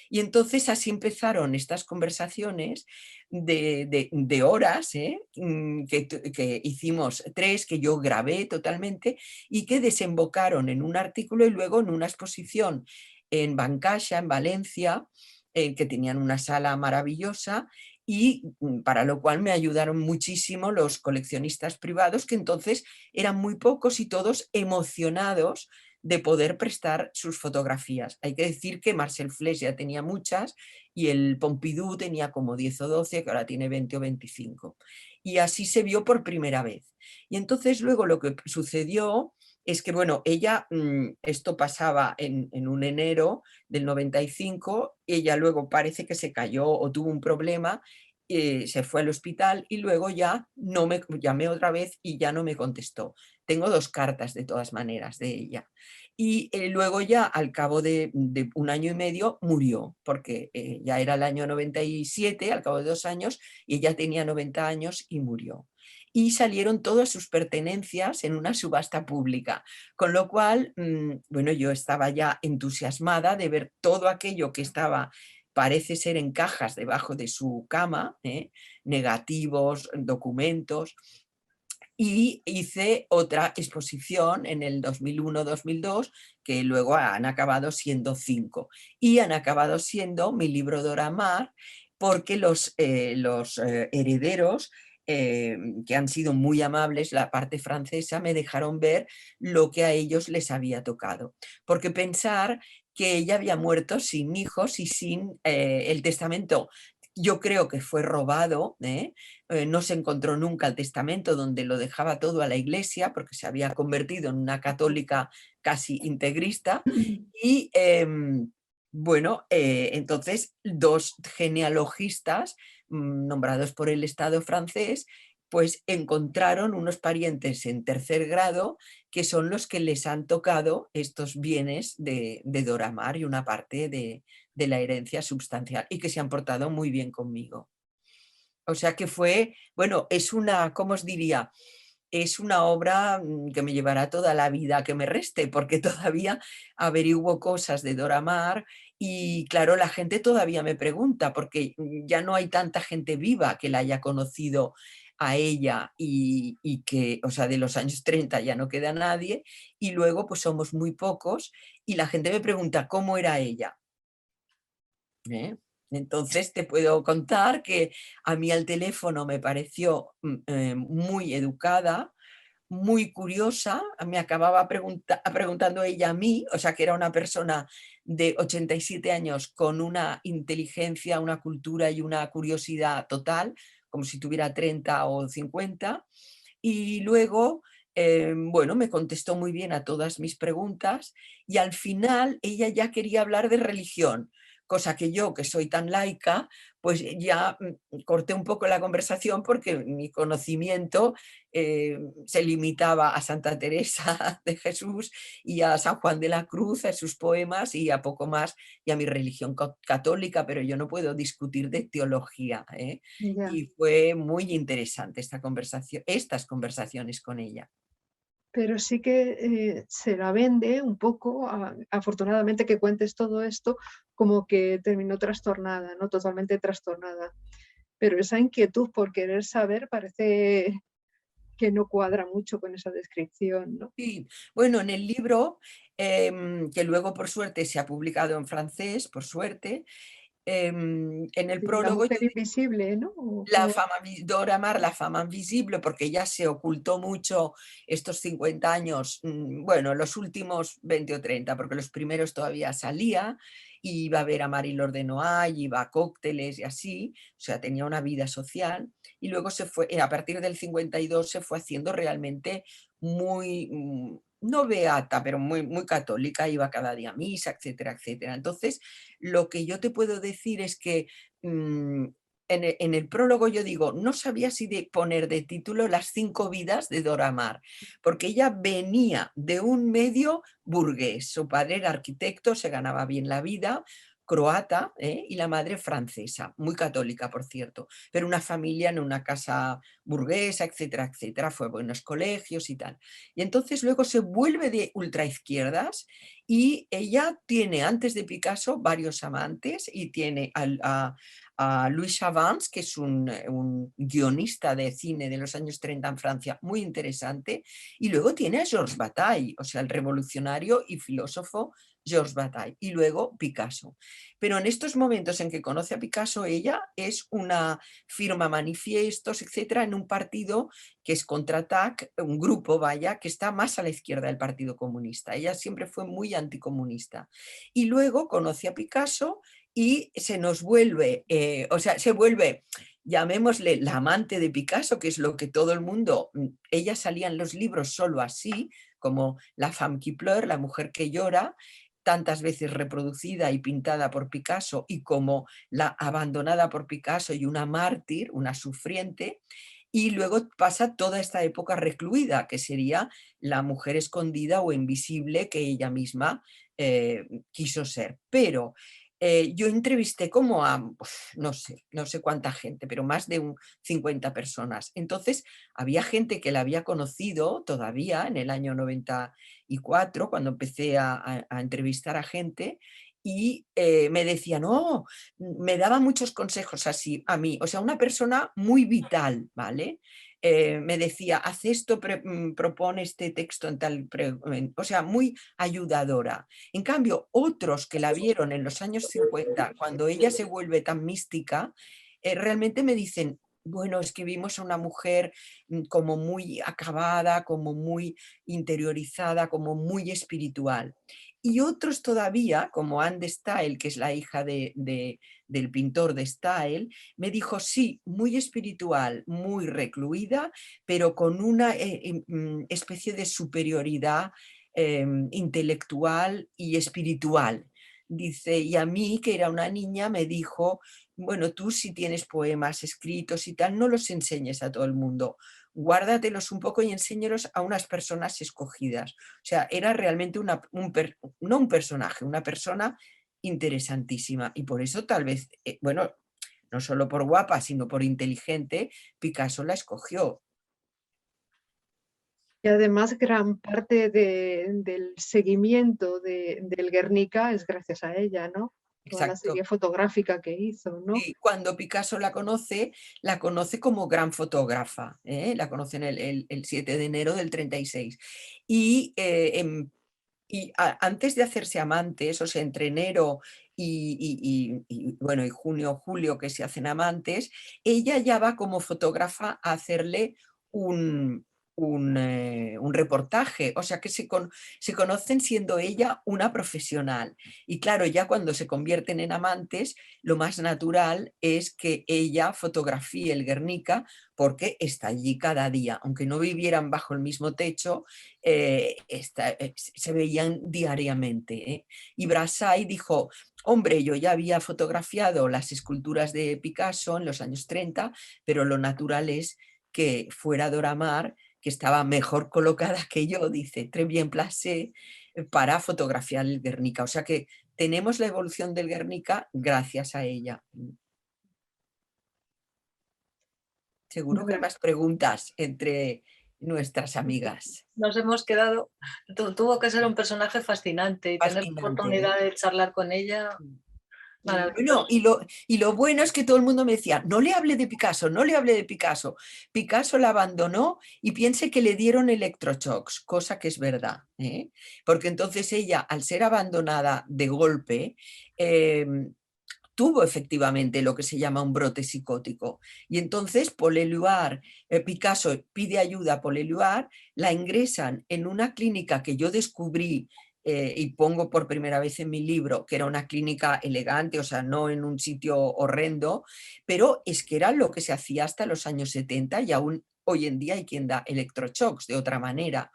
Y entonces así empezaron estas conversaciones de horas, que hicimos 3, que yo grabé totalmente y que desembocaron en un artículo y luego en una exposición en Bancaixa, en Valencia, que tenían una sala maravillosa y para lo cual me ayudaron muchísimo los coleccionistas privados, que entonces eran muy pocos y todos emocionados de poder prestar sus fotografías. Hay que decir que Marcel Fleix ya tenía muchas y el Pompidou tenía como 10 o 12, que ahora tiene 20 o 25. Y así se vio por primera vez. Y entonces luego lo que sucedió es que, bueno, ella, esto pasaba en un enero del 95, ella luego parece que se cayó o tuvo un problema, se fue al hospital y luego ya no me llamé otra vez y ya no me contestó. Tengo 2 cartas de todas maneras de ella. Y luego ya al cabo de 1 año y medio murió, porque ya era el año 97, al cabo de 2 años, y ella tenía 90 años y murió. Y salieron todas sus pertenencias en una subasta pública, con lo cual, bueno, yo estaba ya entusiasmada de ver todo aquello que estaba, parece ser, en cajas debajo de su cama, negativos, documentos, y hice otra exposición en el 2001-2002, que luego han acabado siendo 5, y han acabado siendo mi libro Dora Maar, porque los herederos, que han sido muy amables, la parte francesa, me dejaron ver lo que a ellos les había tocado. Porque pensar que ella había muerto sin hijos y sin el testamento, yo creo que fue robado, no se encontró nunca el testamento donde lo dejaba todo a la iglesia, porque se había convertido en una católica casi integrista. Y bueno, entonces 2 genealogistas nombrados por el Estado francés, pues encontraron unos parientes en 3er grado que son los que les han tocado estos bienes de Dora Maar y una parte de la herencia substancial, y que se han portado muy bien conmigo. O sea que fue, bueno, es una, ¿cómo os diría? Es una obra que me llevará toda la vida que me reste, porque todavía averiguo cosas de Dora Maar y claro, la gente todavía me pregunta, porque ya no hay tanta gente viva que la haya conocido a ella y que, o sea, de los años 30 ya no queda nadie, y luego pues somos muy pocos y la gente me pregunta cómo era ella. Entonces te puedo contar que a mí al teléfono me pareció muy educada, muy curiosa, me acababa preguntando ella a mí, o sea que era una persona de 87 años con una inteligencia, una cultura y una curiosidad total, como si tuviera 30 o 50, y luego, bueno, me contestó muy bien a todas mis preguntas y al final ella ya quería hablar de religión, cosa que yo, que soy tan laica, pues ya corté un poco la conversación porque mi conocimiento se limitaba a Santa Teresa de Jesús y a San Juan de la Cruz, a sus poemas y a poco más, y a mi religión católica, pero yo no puedo discutir de teología, Ya. y fue muy interesante estas conversaciones con ella. Pero sí que se la vende un poco, afortunadamente que cuentes todo esto, como que terminó trastornada, ¿no? Totalmente trastornada. Pero esa inquietud por querer saber parece que no cuadra mucho con esa descripción, ¿no? Sí, bueno, en el libro, que luego por suerte se ha publicado en francés, por suerte, en el Sí, la prólogo yo mujer invisible, ¿no? ¿O la cómo? fama, Dora Maar, la fama invisible, porque ya se ocultó mucho estos 50 años, bueno, los últimos 20 o 30, porque los primeros todavía salía, y iba a ver a Marie-Laure de Noailles, iba a cócteles y así, o sea, tenía una vida social, y luego se fue, a partir del 52 se fue haciendo realmente muy, no beata, pero muy, muy católica, iba cada día a misa, etcétera, etcétera. Entonces, lo que yo te puedo decir es que en el prólogo yo digo, no sabía si poner de título Las 5 vidas de Dora Maar, porque ella venía de un medio burgués. Su padre era arquitecto, se ganaba bien la vida, croata, y la madre francesa, muy católica, por cierto, pero una familia en una casa burguesa, etcétera, etcétera, fue a buenos colegios y tal. Y entonces luego se vuelve de ultraizquierdas y ella tiene, antes de Picasso, varios amantes y tiene a Louis Chavans, que es un guionista de cine de los años 30 en Francia, muy interesante, y luego tiene a Georges Bataille, o sea, el revolucionario y filósofo Georges Bataille y luego Picasso. Pero en estos momentos en que conoce a Picasso, ella es una firma manifiestos, etcétera, en un partido que es Contraatac, un grupo, vaya, que está más a la izquierda del Partido Comunista. Ella siempre fue muy anticomunista. Y luego conoce a Picasso y se nos vuelve, o sea, se vuelve, llamémosle la amante de Picasso, que es lo que todo el mundo, ella salía en los libros solo así, como La femme qui pleure, la mujer que llora, tantas veces reproducida y pintada por Picasso, y como la abandonada por Picasso y una mártir, una sufriente, y luego pasa toda esta época recluida, que sería la mujer escondida o invisible que ella misma quiso ser. Pero yo entrevisté como a, no sé cuánta gente, pero más de 50 personas. Entonces, había gente que la había conocido todavía en el año 94, cuando empecé a entrevistar a gente, y me decían, no, me daba muchos consejos así a mí, o sea, una persona muy vital, ¿vale? Me decía, haz esto, propone este texto en tal, o sea, muy ayudadora. En cambio, otros que la vieron en los años 50, cuando ella se vuelve tan mística, realmente me dicen, bueno, es que vimos a una mujer como muy acabada, como muy interiorizada, como muy espiritual. Y otros todavía, como Anne de Staël, que es la hija del pintor de Staël, me dijo, sí, muy espiritual, muy recluida, pero con una especie de superioridad intelectual y espiritual. Dice, y a mí, que era una niña, me dijo, bueno, tú si tienes poemas escritos y tal, no los enseñes a todo el mundo, guárdatelos un poco y enséñalos a unas personas escogidas. O sea, era realmente no un personaje, una persona interesantísima. Y por eso tal vez, bueno, no solo por guapa, sino por inteligente, Picasso la escogió. Y además gran parte del seguimiento del Guernica es gracias a ella, ¿no? Toda la Exacto. serie fotográfica que hizo, ¿no? Y cuando Picasso la conoce como gran fotógrafa, ¿eh? La conoce en el 7 de enero del 36. Y, antes de hacerse amantes, o sea, entre enero bueno, y junio, julio, que se hacen amantes, ella ya va como fotógrafa a hacerle un, un reportaje, o sea que se conocen siendo ella una profesional. Y claro, ya cuando se convierten en amantes, lo más natural es que ella fotografíe el Guernica porque está allí cada día, aunque no vivieran bajo el mismo techo, se veían diariamente. Y Brassai dijo, hombre, yo ya había fotografiado las esculturas de Picasso en los años 30, pero lo natural es que fuera Dora Maar, que estaba mejor colocada que yo, dice, très bien placée, para fotografiar el Guernica. O sea que tenemos la evolución del Guernica gracias a ella. Seguro que hay Bueno, más preguntas entre nuestras amigas. Nos hemos quedado, tuvo que ser un personaje fascinante y tener la Fascinante, ¿eh? oportunidad de charlar con ella, Bueno, maravilloso. y lo bueno es que todo el mundo me decía, no le hable de Picasso, no le hable de Picasso. Picasso la abandonó y piense que le dieron electroshocks, cosa que es verdad, ¿eh? Porque entonces ella, al ser abandonada de golpe, eh, tuvo efectivamente lo que se llama un brote psicótico. Y entonces Paul Éluard, Picasso pide ayuda a Paul Éluard, la ingresan en una clínica que yo descubrí y pongo por primera vez en mi libro, que era una clínica elegante, o sea, no en un sitio horrendo, pero es que era lo que se hacía hasta los años 70 y aún hoy en día hay quien da electroshocks de otra manera.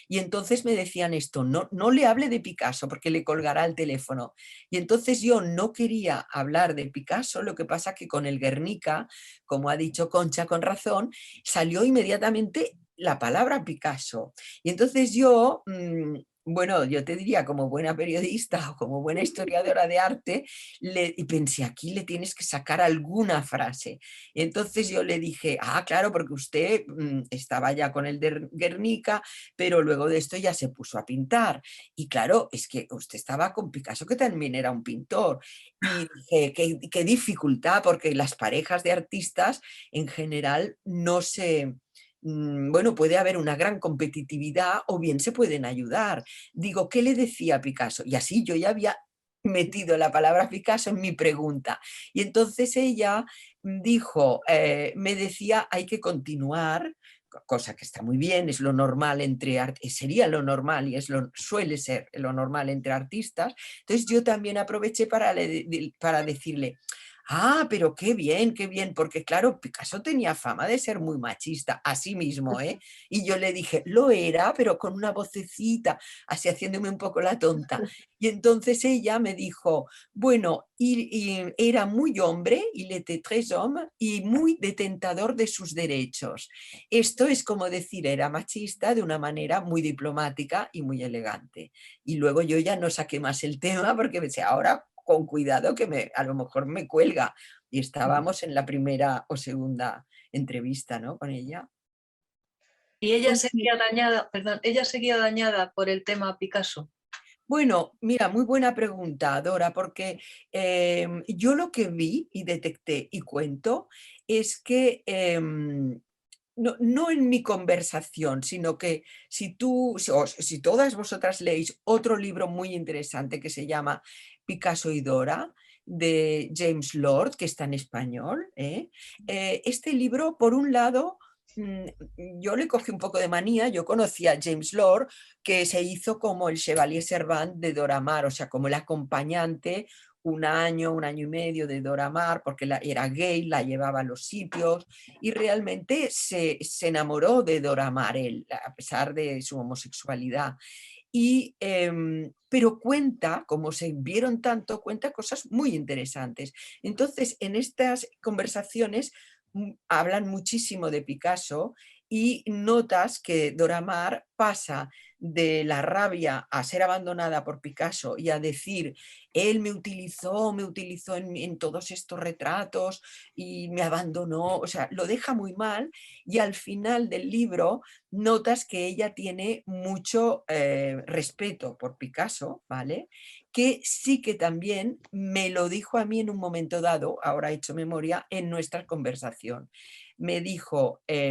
Y entonces me decían esto, no, no le hable de Picasso porque le colgará el teléfono. Y entonces yo no quería hablar de Picasso, lo que pasa que con el Guernica, como ha dicho Concha con razón, salió inmediatamente la palabra Picasso. Y entonces yo, bueno, yo te diría como buena periodista o como buena historiadora de arte, y pensé, aquí le tienes que sacar alguna frase. Y entonces yo le dije, claro, porque usted estaba ya con el de Guernica, pero luego de esto ya se puso a pintar. Y claro, es que usted estaba con Picasso, que también era un pintor. Y dije, qué dificultad, porque las parejas de artistas en general bueno, puede haber una gran competitividad o bien se pueden ayudar. Digo, ¿qué le decía Picasso? Y así yo ya había metido la palabra Picasso en mi pregunta. Y entonces ella dijo, me decía, hay que continuar, cosa que está muy bien, es lo normal sería lo normal y suele ser lo normal entre artistas. Entonces yo también aproveché para decirle, ah, pero qué bien, porque claro, Picasso tenía fama de ser muy machista, así mismo, ¿eh? Y yo le dije, lo era, pero con una vocecita, así haciéndome un poco la tonta. Y entonces ella me dijo, bueno, y era muy hombre, il était très homme, y muy detentador de sus derechos. Esto es como decir, era machista de una manera muy diplomática y muy elegante. Y luego yo ya no saqué más el tema porque pensé, ahora con cuidado que a lo mejor me cuelga. Y estábamos en la primera o segunda entrevista, ¿no? Con ella. Y ella Pues sí. seguía dañada, perdón, ella seguía dañada por el tema Picasso. Bueno, mira, muy buena pregunta, Dora, porque yo lo que vi y detecté y cuento es que no en mi conversación, sino que si todas vosotras leéis otro libro muy interesante que se llama Picasso y Dora, de James Lord, que está en español, este libro, por un lado, yo le cogí un poco de manía, yo conocía a James Lord, que se hizo como el Chevalier Servant de Dora Maar, o sea, como el acompañante un año y medio de Dora Maar, porque era gay, la llevaba a los sitios, y realmente se enamoró de Dora Maar, él, a pesar de su homosexualidad. Pero cuenta, como se vieron tanto, cuenta cosas muy interesantes. Entonces, en estas conversaciones hablan muchísimo de Picasso y notas que Dora Maar pasa de la rabia a ser abandonada por Picasso y a decir, él me utilizó en todos estos retratos y me abandonó, o sea, lo deja muy mal, y al final del libro notas que ella tiene mucho respeto por Picasso, ¿vale? Que sí que también me lo dijo a mí en un momento dado, ahora he hecho memoria, en nuestra conversación. Me dijo que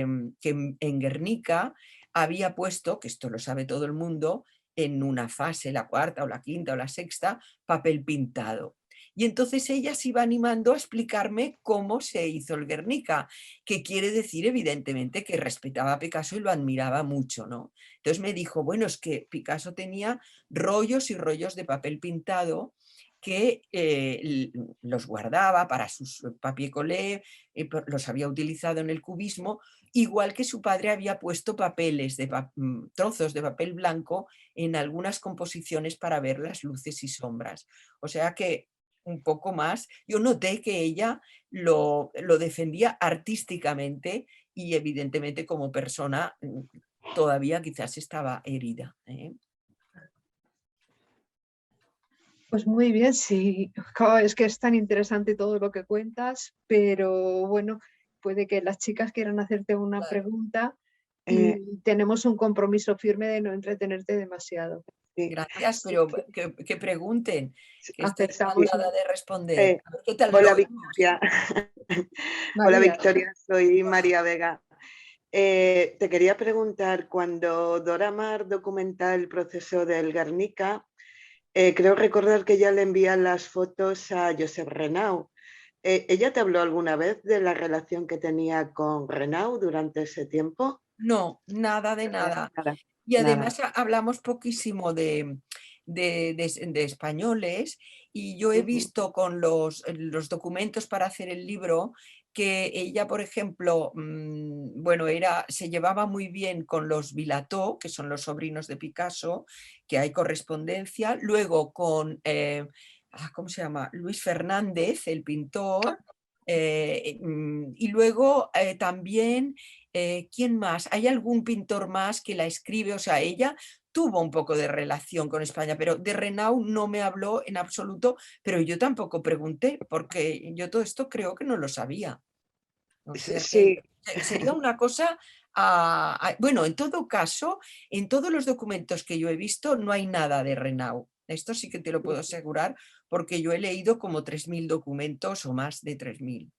en Guernica había puesto, que esto lo sabe todo el mundo, en una fase, la cuarta o la quinta o la sexta, papel pintado. Y entonces ella se iba animando a explicarme cómo se hizo el Guernica, que quiere decir evidentemente que respetaba a Picasso y lo admiraba mucho, ¿no? Entonces me dijo, bueno, es que Picasso tenía rollos y rollos de papel pintado que los guardaba para sus papier collé, los había utilizado en el cubismo, igual que su padre había puesto trozos de papel blanco en algunas composiciones para ver las luces y sombras. O sea que un poco más, yo noté que ella lo defendía artísticamente y evidentemente como persona todavía quizás estaba herida. Pues muy bien, sí. Es que es tan interesante todo lo que cuentas, pero bueno, puede que las chicas quieran hacerte una pregunta y tenemos un compromiso firme de no entretenerte demasiado. Sí. Gracias, Así pero que que pregunten, que estoy aceptamos. encantada de responder. A ver, ¿qué tal Hola, lo oímos? Victoria. Hola, María. Victoria, soy María Vega. Te quería preguntar, cuando Dora Maar documenta el proceso del Guernica, creo recordar que ella le envía las fotos a Josep Renau. ¿Ella te habló alguna vez de la relación que tenía con Renau durante ese tiempo? No, nada de nada. Nada, Y nada. además hablamos poquísimo de españoles, y yo he visto con los documentos para hacer el libro que ella, por ejemplo, bueno, se llevaba muy bien con los Vilató, que son los sobrinos de Picasso, que hay correspondencia, luego con, ¿cómo se llama? Luis Fernández, el pintor, y luego también, ¿quién más? ¿Hay algún pintor más que la escribe? O sea, ella tuvo un poco de relación con España, pero de Renau no me habló en absoluto, pero yo tampoco pregunté, porque yo todo esto creo que no lo sabía. O sea Sí, que sería una cosa, bueno, en todo caso, en todos los documentos que yo he visto no hay nada de Renau. Esto sí que te lo puedo asegurar, porque yo he leído como 3.000 documentos o más de 3.000.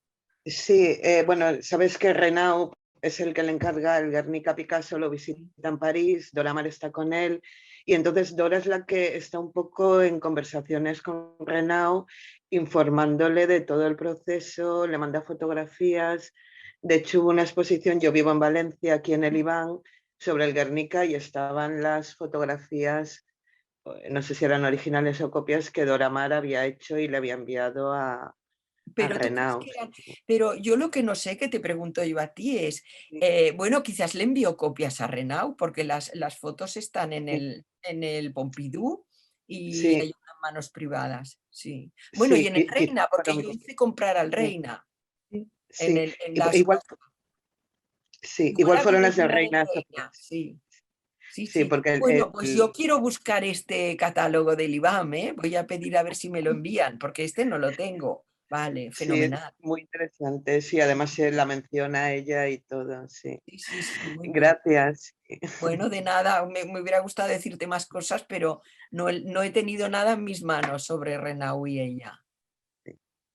sí, bueno, sabes que Renau es el que le encarga el Guernica a Picasso, lo visita en París, Dora Maar está con él, y entonces Dora es la que está un poco en conversaciones con Renau, informándole de todo el proceso, le manda fotografías. De hecho, hubo una exposición, yo vivo en Valencia, aquí en el Iván, sobre el Guernica, y estaban las fotografías, no sé si eran originales o copias, que Dora Maar había hecho y le había enviado a Pero tú crees Renau. que eran... Pero yo lo que no sé, que te pregunto yo a ti, es, bueno, quizás le envió copias a Renau, porque las fotos están en el Pompidou y hay Sí, unas manos privadas, sí. Bueno, y sí, en el Reina, porque fueron yo hice comprar al sí, Reina, sí. en las... Igual, sí, Igual igual ha fueron debido las de entrar en Reina Reina, Sofía. sí. Sí, Sí, sí. porque Bueno, pues yo quiero buscar este catálogo del IBAM, ¿eh? Voy a pedir a ver si me lo envían, porque este no lo tengo. Vale, sí, es fenomenal. muy interesante. Sí, además se la menciona ella y todo. Sí. Sí, sí, sí, muy bien. Gracias. Bueno, de nada, me hubiera gustado decirte más cosas, pero no he tenido nada en mis manos sobre Renau y ella.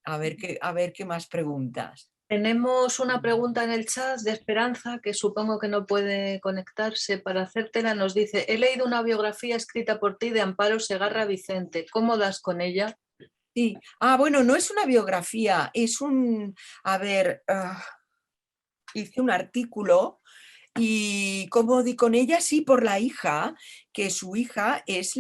A ver qué más preguntas. Tenemos una pregunta en el chat de Esperanza, que supongo que no puede conectarse para hacértela. Nos dice, he leído una biografía escrita por ti de Amparo Segarra Vicente. ¿Cómo das con ella? Sí, bueno, no es una biografía, es a ver, hice un artículo y cómo di con ella, sí, por la hija, que su hija es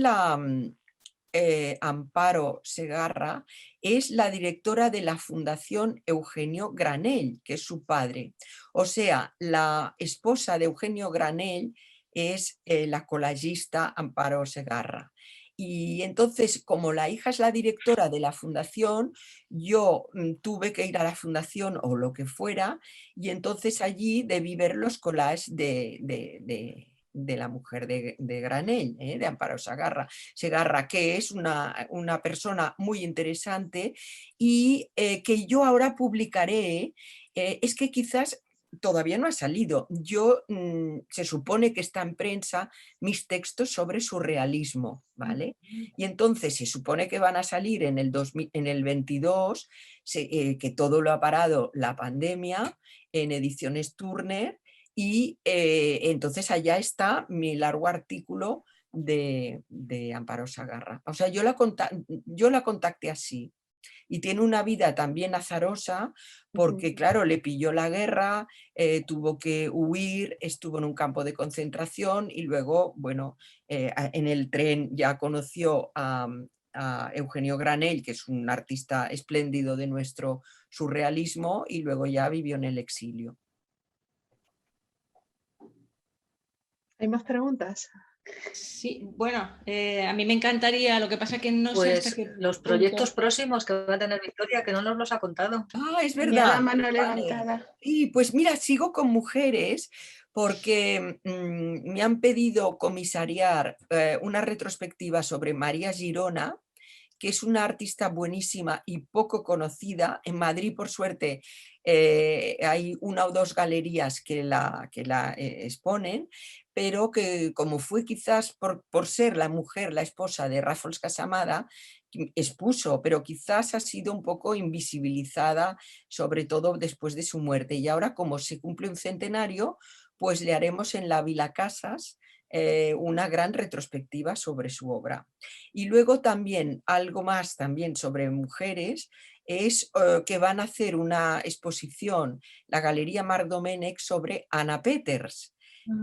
Amparo Segarra, es la directora de la Fundación Eugenio Granell, que es su padre. O sea, la esposa de Eugenio Granell es la colagista Amparo Segarra. Y entonces, como la hija es la directora de la fundación, yo tuve que ir a la fundación o lo que fuera, y entonces allí debí ver los collages de la mujer de Granell, de Amparo Segarra, que es una persona muy interesante y que yo ahora publicaré. Es que quizás todavía no ha salido. Se supone que está en prensa mis textos sobre surrealismo, ¿vale? Y entonces se supone que van a salir en el 22, que todo lo ha parado la pandemia, en Ediciones Turner, y entonces allá está mi largo artículo de Amparo Segarra. O sea, yo la contacté así. Y tiene una vida también azarosa porque, claro, le pilló la guerra, tuvo que huir, estuvo en un campo de concentración y luego, bueno, en el tren ya conoció a Eugenio Granell, que es un artista espléndido de nuestro surrealismo, y luego ya vivió en el exilio. ¿Hay más preguntas? Sí, bueno, a mí me encantaría, lo que pasa que no sé hasta Pues qué los punto. proyectos próximos que va a tener Victoria, que no nos los ha contado. Es Tenía verdad. la mano Vale. levantada. Y pues mira, sigo con mujeres porque me han pedido comisariar una retrospectiva sobre María Girona, que es una artista buenísima y poco conocida. En Madrid, por suerte, hay una o dos galerías que la exponen, pero que como fue quizás por ser la mujer, la esposa de Rafols Casamada, expuso, pero quizás ha sido un poco invisibilizada, sobre todo después de su muerte. Y ahora, como se cumple un centenario, pues le haremos en la Vila Casas una gran retrospectiva sobre su obra. Y luego también, algo más también sobre mujeres, es que van a hacer una exposición, la Galería Marc Domènech, sobre Anna Peters,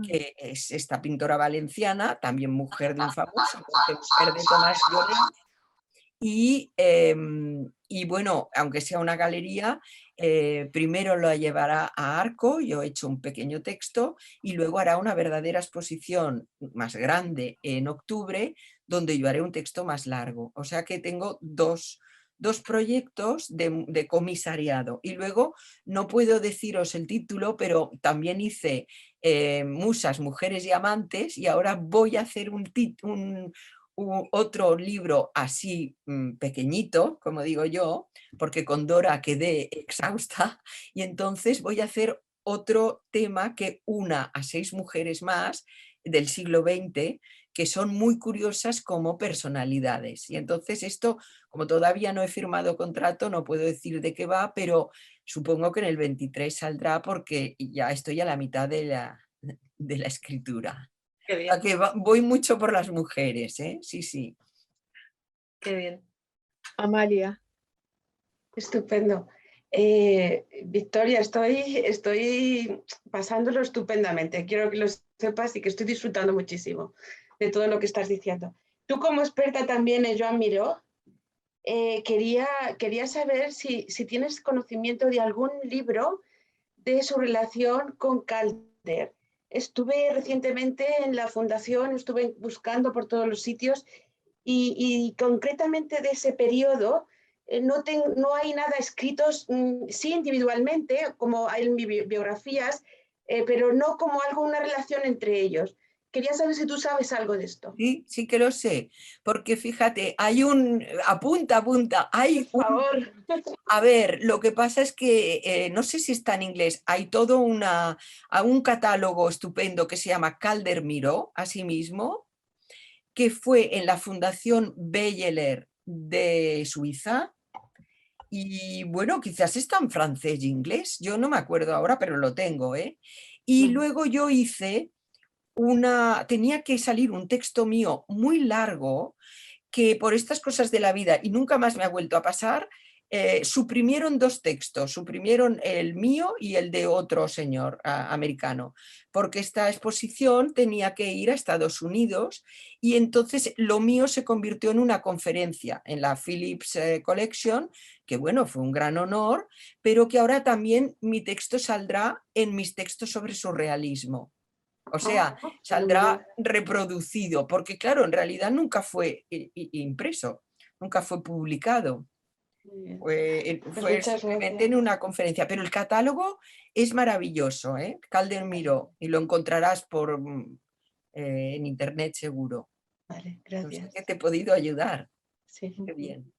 que es esta pintora valenciana, también mujer de un famoso, porque mujer de Tomás Lloret. Y bueno, aunque sea una galería, primero lo llevará a Arco, yo he hecho un pequeño texto, y luego hará una verdadera exposición más grande en octubre, donde yo haré un texto más largo. O sea que tengo dos proyectos de comisariado. Y luego no puedo deciros el título, pero también hice Musas, Mujeres y Amantes, y ahora voy a hacer otro libro así pequeñito, como digo yo, porque con Dora quedé exhausta, y entonces voy a hacer otro tema que una a 6 mujeres más del siglo XX que son muy curiosas como personalidades. Y entonces esto, como todavía no he firmado contrato, no puedo decir de qué va, pero supongo que en el 23 saldrá porque ya estoy a la mitad de la escritura. Qué bien, Que voy mucho por las mujeres, ¿eh? Sí, sí. qué bien. Amalia. Estupendo. Victoria, estoy pasándolo estupendamente. Quiero que lo sepas y que estoy disfrutando muchísimo de todo lo que estás diciendo. Tú como experta también en Joan Miró, quería saber si tienes conocimiento de algún libro de su relación con Calder. Estuve recientemente en la fundación, estuve buscando por todos los sitios y concretamente de ese periodo no hay nada escrito, sí individualmente, como hay en biografías, pero no como una relación entre ellos. Quería saber si tú sabes algo de esto. Sí, sí que lo sé, porque fíjate, hay apunta, hay Por favor. A ver, lo que pasa es que, no sé si está en inglés, hay todo un catálogo estupendo que se llama Calder Miró, asimismo, que fue en la Fundación Beyeler de Suiza. Y bueno, quizás está en francés y inglés, yo no me acuerdo ahora, pero lo tengo, ¿eh? Y luego yo hice tenía que salir un texto mío muy largo que por estas cosas de la vida, y nunca más me ha vuelto a pasar, suprimieron 2 textos, suprimieron el mío y el de otro señor americano, porque esta exposición tenía que ir a Estados Unidos y entonces lo mío se convirtió en una conferencia en la Phillips Collection, que bueno, fue un gran honor, pero que ahora también mi texto saldrá en mis textos sobre surrealismo. O sea, saldrá reproducido, porque claro, en realidad nunca fue impreso, nunca fue publicado. Fue Muchas simplemente gracias. en una conferencia, pero el catálogo es maravilloso, ¿eh? Calder Miró, y lo encontrarás en internet seguro. Vale, No sé gracias. que te he podido ayudar. Sí. Qué bien.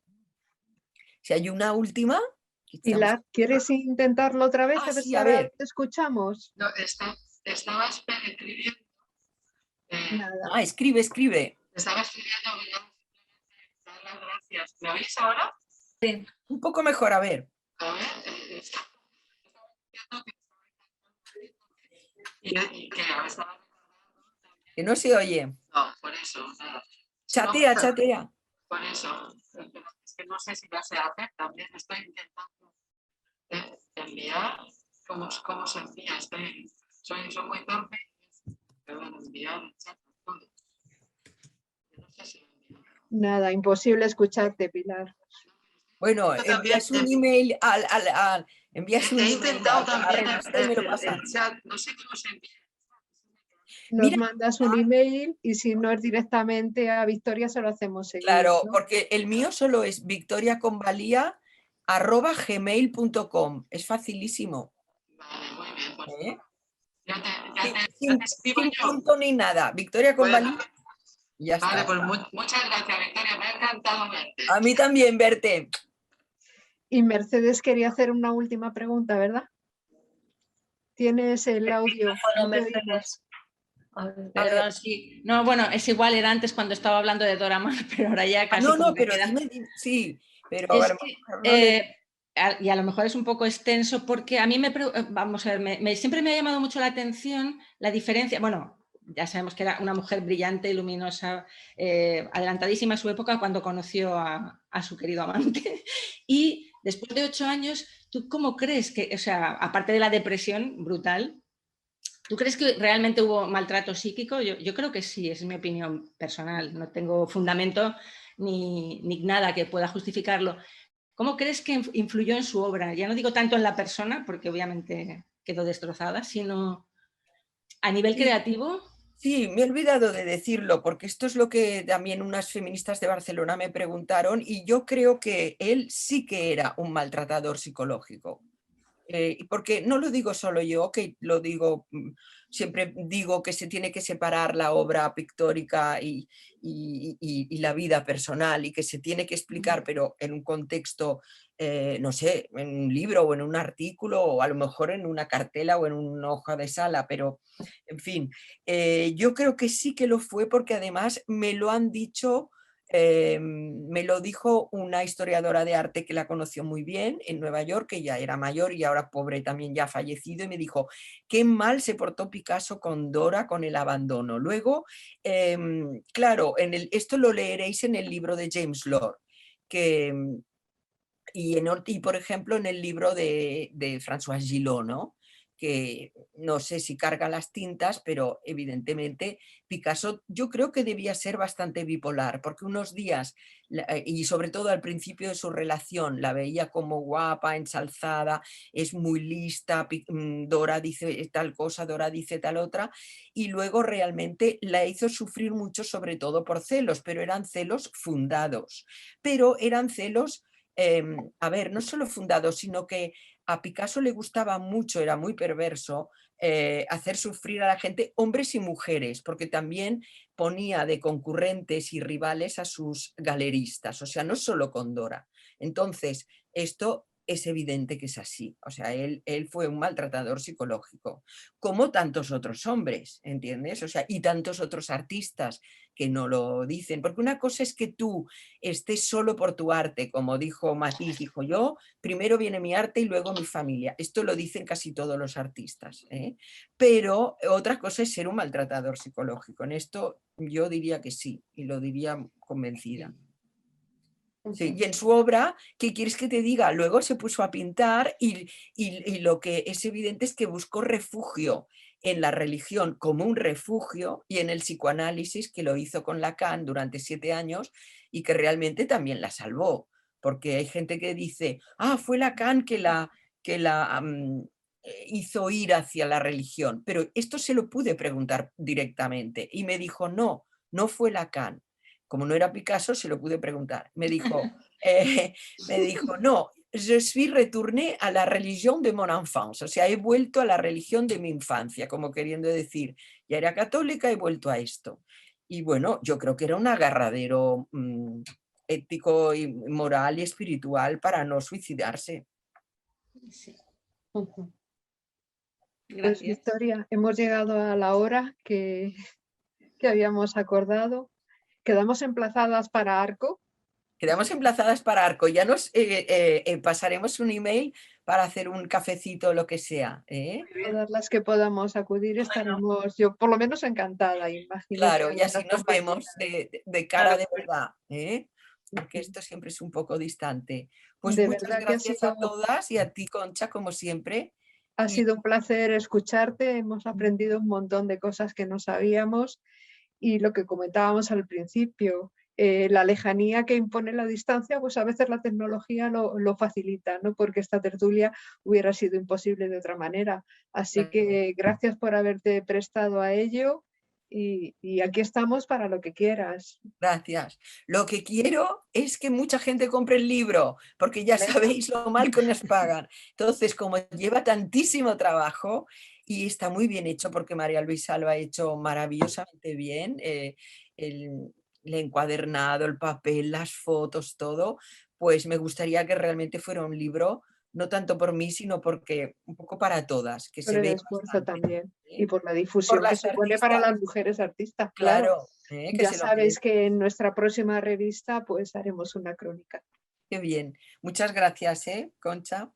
Si hay una última. Pilar, ¿quieres intentarlo otra vez? A ver Sí, si a ahora ver. te escuchamos. No, estaba escribiendo. Nada. Escribe. Estaba escribiendo, dar las gracias. ¿Me oís ahora? Sí. Un poco mejor, a ver. A ver, estaba diciendo que estaba Que no se oye. no, por eso, nada. Chatea. Por eso, es que no sé si ya se hace, también estoy intentando enviar, ¿cómo se envía? Soy muy torpe, pero bueno, enviar el chat, todo. No sé si Nada, imposible escucharte, Pilar. Bueno, envías un email envías un he email intentado a también Renata y me lo pasas. el chat, no sé cómo se envía. Nos Mira, mandas un email y si no es directamente a Victoria, se lo hacemos seguir. claro, ¿no? porque el mío solo es victoriaconvalía@gmail.com. Es facilísimo. Vale, muy bien, pues ¿Eh? ya te Sin escribo yo. punto ni nada. Victoria Convalía. Bueno, Ya vale, está. pues muchas gracias, Victoria, me ha encantado verte. A mí también verte. Y Mercedes quería hacer una última pregunta, ¿verdad? Tienes el audio. Bueno, no te oímos. Mercedes. A ver. Perdón, sí. No, bueno, es igual, era antes cuando estaba hablando de Dora Maar, pero ahora ya casi No, como que pero queda. dime, sí, pero a Es lo que, mejor no le... y a lo mejor es un poco extenso porque a mí vamos a ver, siempre me ha llamado mucho la atención la diferencia, bueno, ya sabemos que era una mujer brillante, luminosa, adelantadísima a su época cuando conoció a su querido amante y después de 8 años, ¿tú cómo crees que, o sea, aparte de la depresión brutal, ¿tú crees que realmente hubo maltrato psíquico? Yo creo que sí, es mi opinión personal, no tengo fundamento ni nada que pueda justificarlo. ¿Cómo crees que influyó en su obra? Ya no digo tanto en la persona, porque obviamente quedó destrozada, sino a nivel creativo. Sí, me he olvidado de decirlo, porque esto es lo que también unas feministas de Barcelona me preguntaron y yo creo que él sí que era un maltratador psicológico. Porque no lo digo solo yo, que lo digo, siempre digo que se tiene que separar la obra pictórica y la vida personal y que se tiene que explicar, pero en un contexto, no sé, en un libro o en un artículo o a lo mejor en una cartela o en una hoja de sala, pero en fin, yo creo que sí que lo fue porque además me lo han dicho me lo dijo una historiadora de arte que la conoció muy bien en Nueva York, que ya era mayor y ahora pobre también ya ha fallecido, y me dijo, qué mal se portó Picasso con Dora, con el abandono. Luego, claro, esto lo leeréis en el libro de James Lord, y por ejemplo en el libro de François Gillot, ¿no? Que no sé si carga las tintas, pero evidentemente Picasso yo creo que debía ser bastante bipolar, porque unos días, y sobre todo al principio de su relación, la veía como guapa, ensalzada, es muy lista, Dora dice tal cosa, Dora dice tal otra, y luego realmente la hizo sufrir mucho, sobre todo por celos, pero eran celos fundados, pero eran celos a ver, no solo fundados, sino que a Picasso le gustaba mucho, era muy perverso, hacer sufrir a la gente, hombres y mujeres, porque también ponía de concurrentes y rivales a sus galeristas, o sea, no solo con Dora. Entonces, esto es evidente que es así, o sea, él fue un maltratador psicológico, como tantos otros hombres, ¿entiendes? O sea, y tantos otros artistas que no lo dicen, porque una cosa es que tú estés solo por tu arte, como dijo Matisse, dijo yo, primero viene mi arte y luego mi familia. Esto lo dicen casi todos los artistas, ¿eh? Pero otra cosa es ser un maltratador psicológico. En esto yo diría que sí, y lo diría convencida. Sí, y en su obra, ¿qué quieres que te diga? Luego se puso a pintar y lo que es evidente es que buscó refugio en la religión como un refugio y en el psicoanálisis, que lo hizo con Lacan durante 7 años y que realmente también la salvó, porque hay gente que dice, fue Lacan que la hizo ir hacia la religión, pero esto se lo pude preguntar directamente y me dijo, no, no fue Lacan. Como no era Picasso, se lo pude preguntar. Me dijo, no, je suis retourné a la religión de mon enfance, o sea, he vuelto a la religión de mi infancia, como queriendo decir, ya era católica, he vuelto a esto. Y bueno, yo creo que era un agarradero ético y moral y espiritual para no suicidarse. Sí. Pues Victoria, hemos llegado a la hora que habíamos acordado. Quedamos emplazadas para Arco. Quedamos emplazadas para Arco. Ya nos pasaremos un email para hacer un cafecito o lo que sea. Todas las que podamos acudir estaremos, yo por lo menos encantada. Imagino claro, que y así nos vemos de cara de verdad, porque esto siempre es un poco distante. Pues de muchas verdad gracias a todas y a ti, Concha, como siempre. Ha sido un placer escucharte, hemos aprendido un montón de cosas que no sabíamos y lo que comentábamos al principio, la lejanía que impone la distancia, pues a veces la tecnología lo facilita, ¿no? Porque esta tertulia hubiera sido imposible de otra manera. Así que gracias por haberte prestado a ello y aquí estamos para lo que quieras. Gracias. Lo que quiero es que mucha gente compre el libro, porque ya sabéis lo mal que nos pagan. Entonces, como lleva tantísimo trabajo y está muy bien hecho, porque María Luisa lo ha hecho maravillosamente bien, el encuadernado, el papel, las fotos, todo, pues me gustaría que realmente fuera un libro, no tanto por mí, sino porque un poco para todas, que por se el vea esfuerzo bastante, también y por la por difusión que las supone para artistas. las mujeres artistas, Claro, que ya se lo sabéis merecen. que en nuestra próxima revista pues haremos una crónica. Qué bien. Muchas gracias, Concha.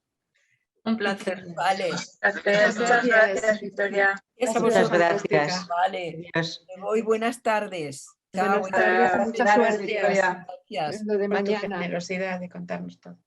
Un placer. Vale. Muchas gracias, Victoria. Muchas gracias. Vale. Adiós. Me voy. Buenas tardes. Chao. Buenas tardes y mucha suerte. Gracias. Lo de Por tu mañana. generosidad de contarnos todo.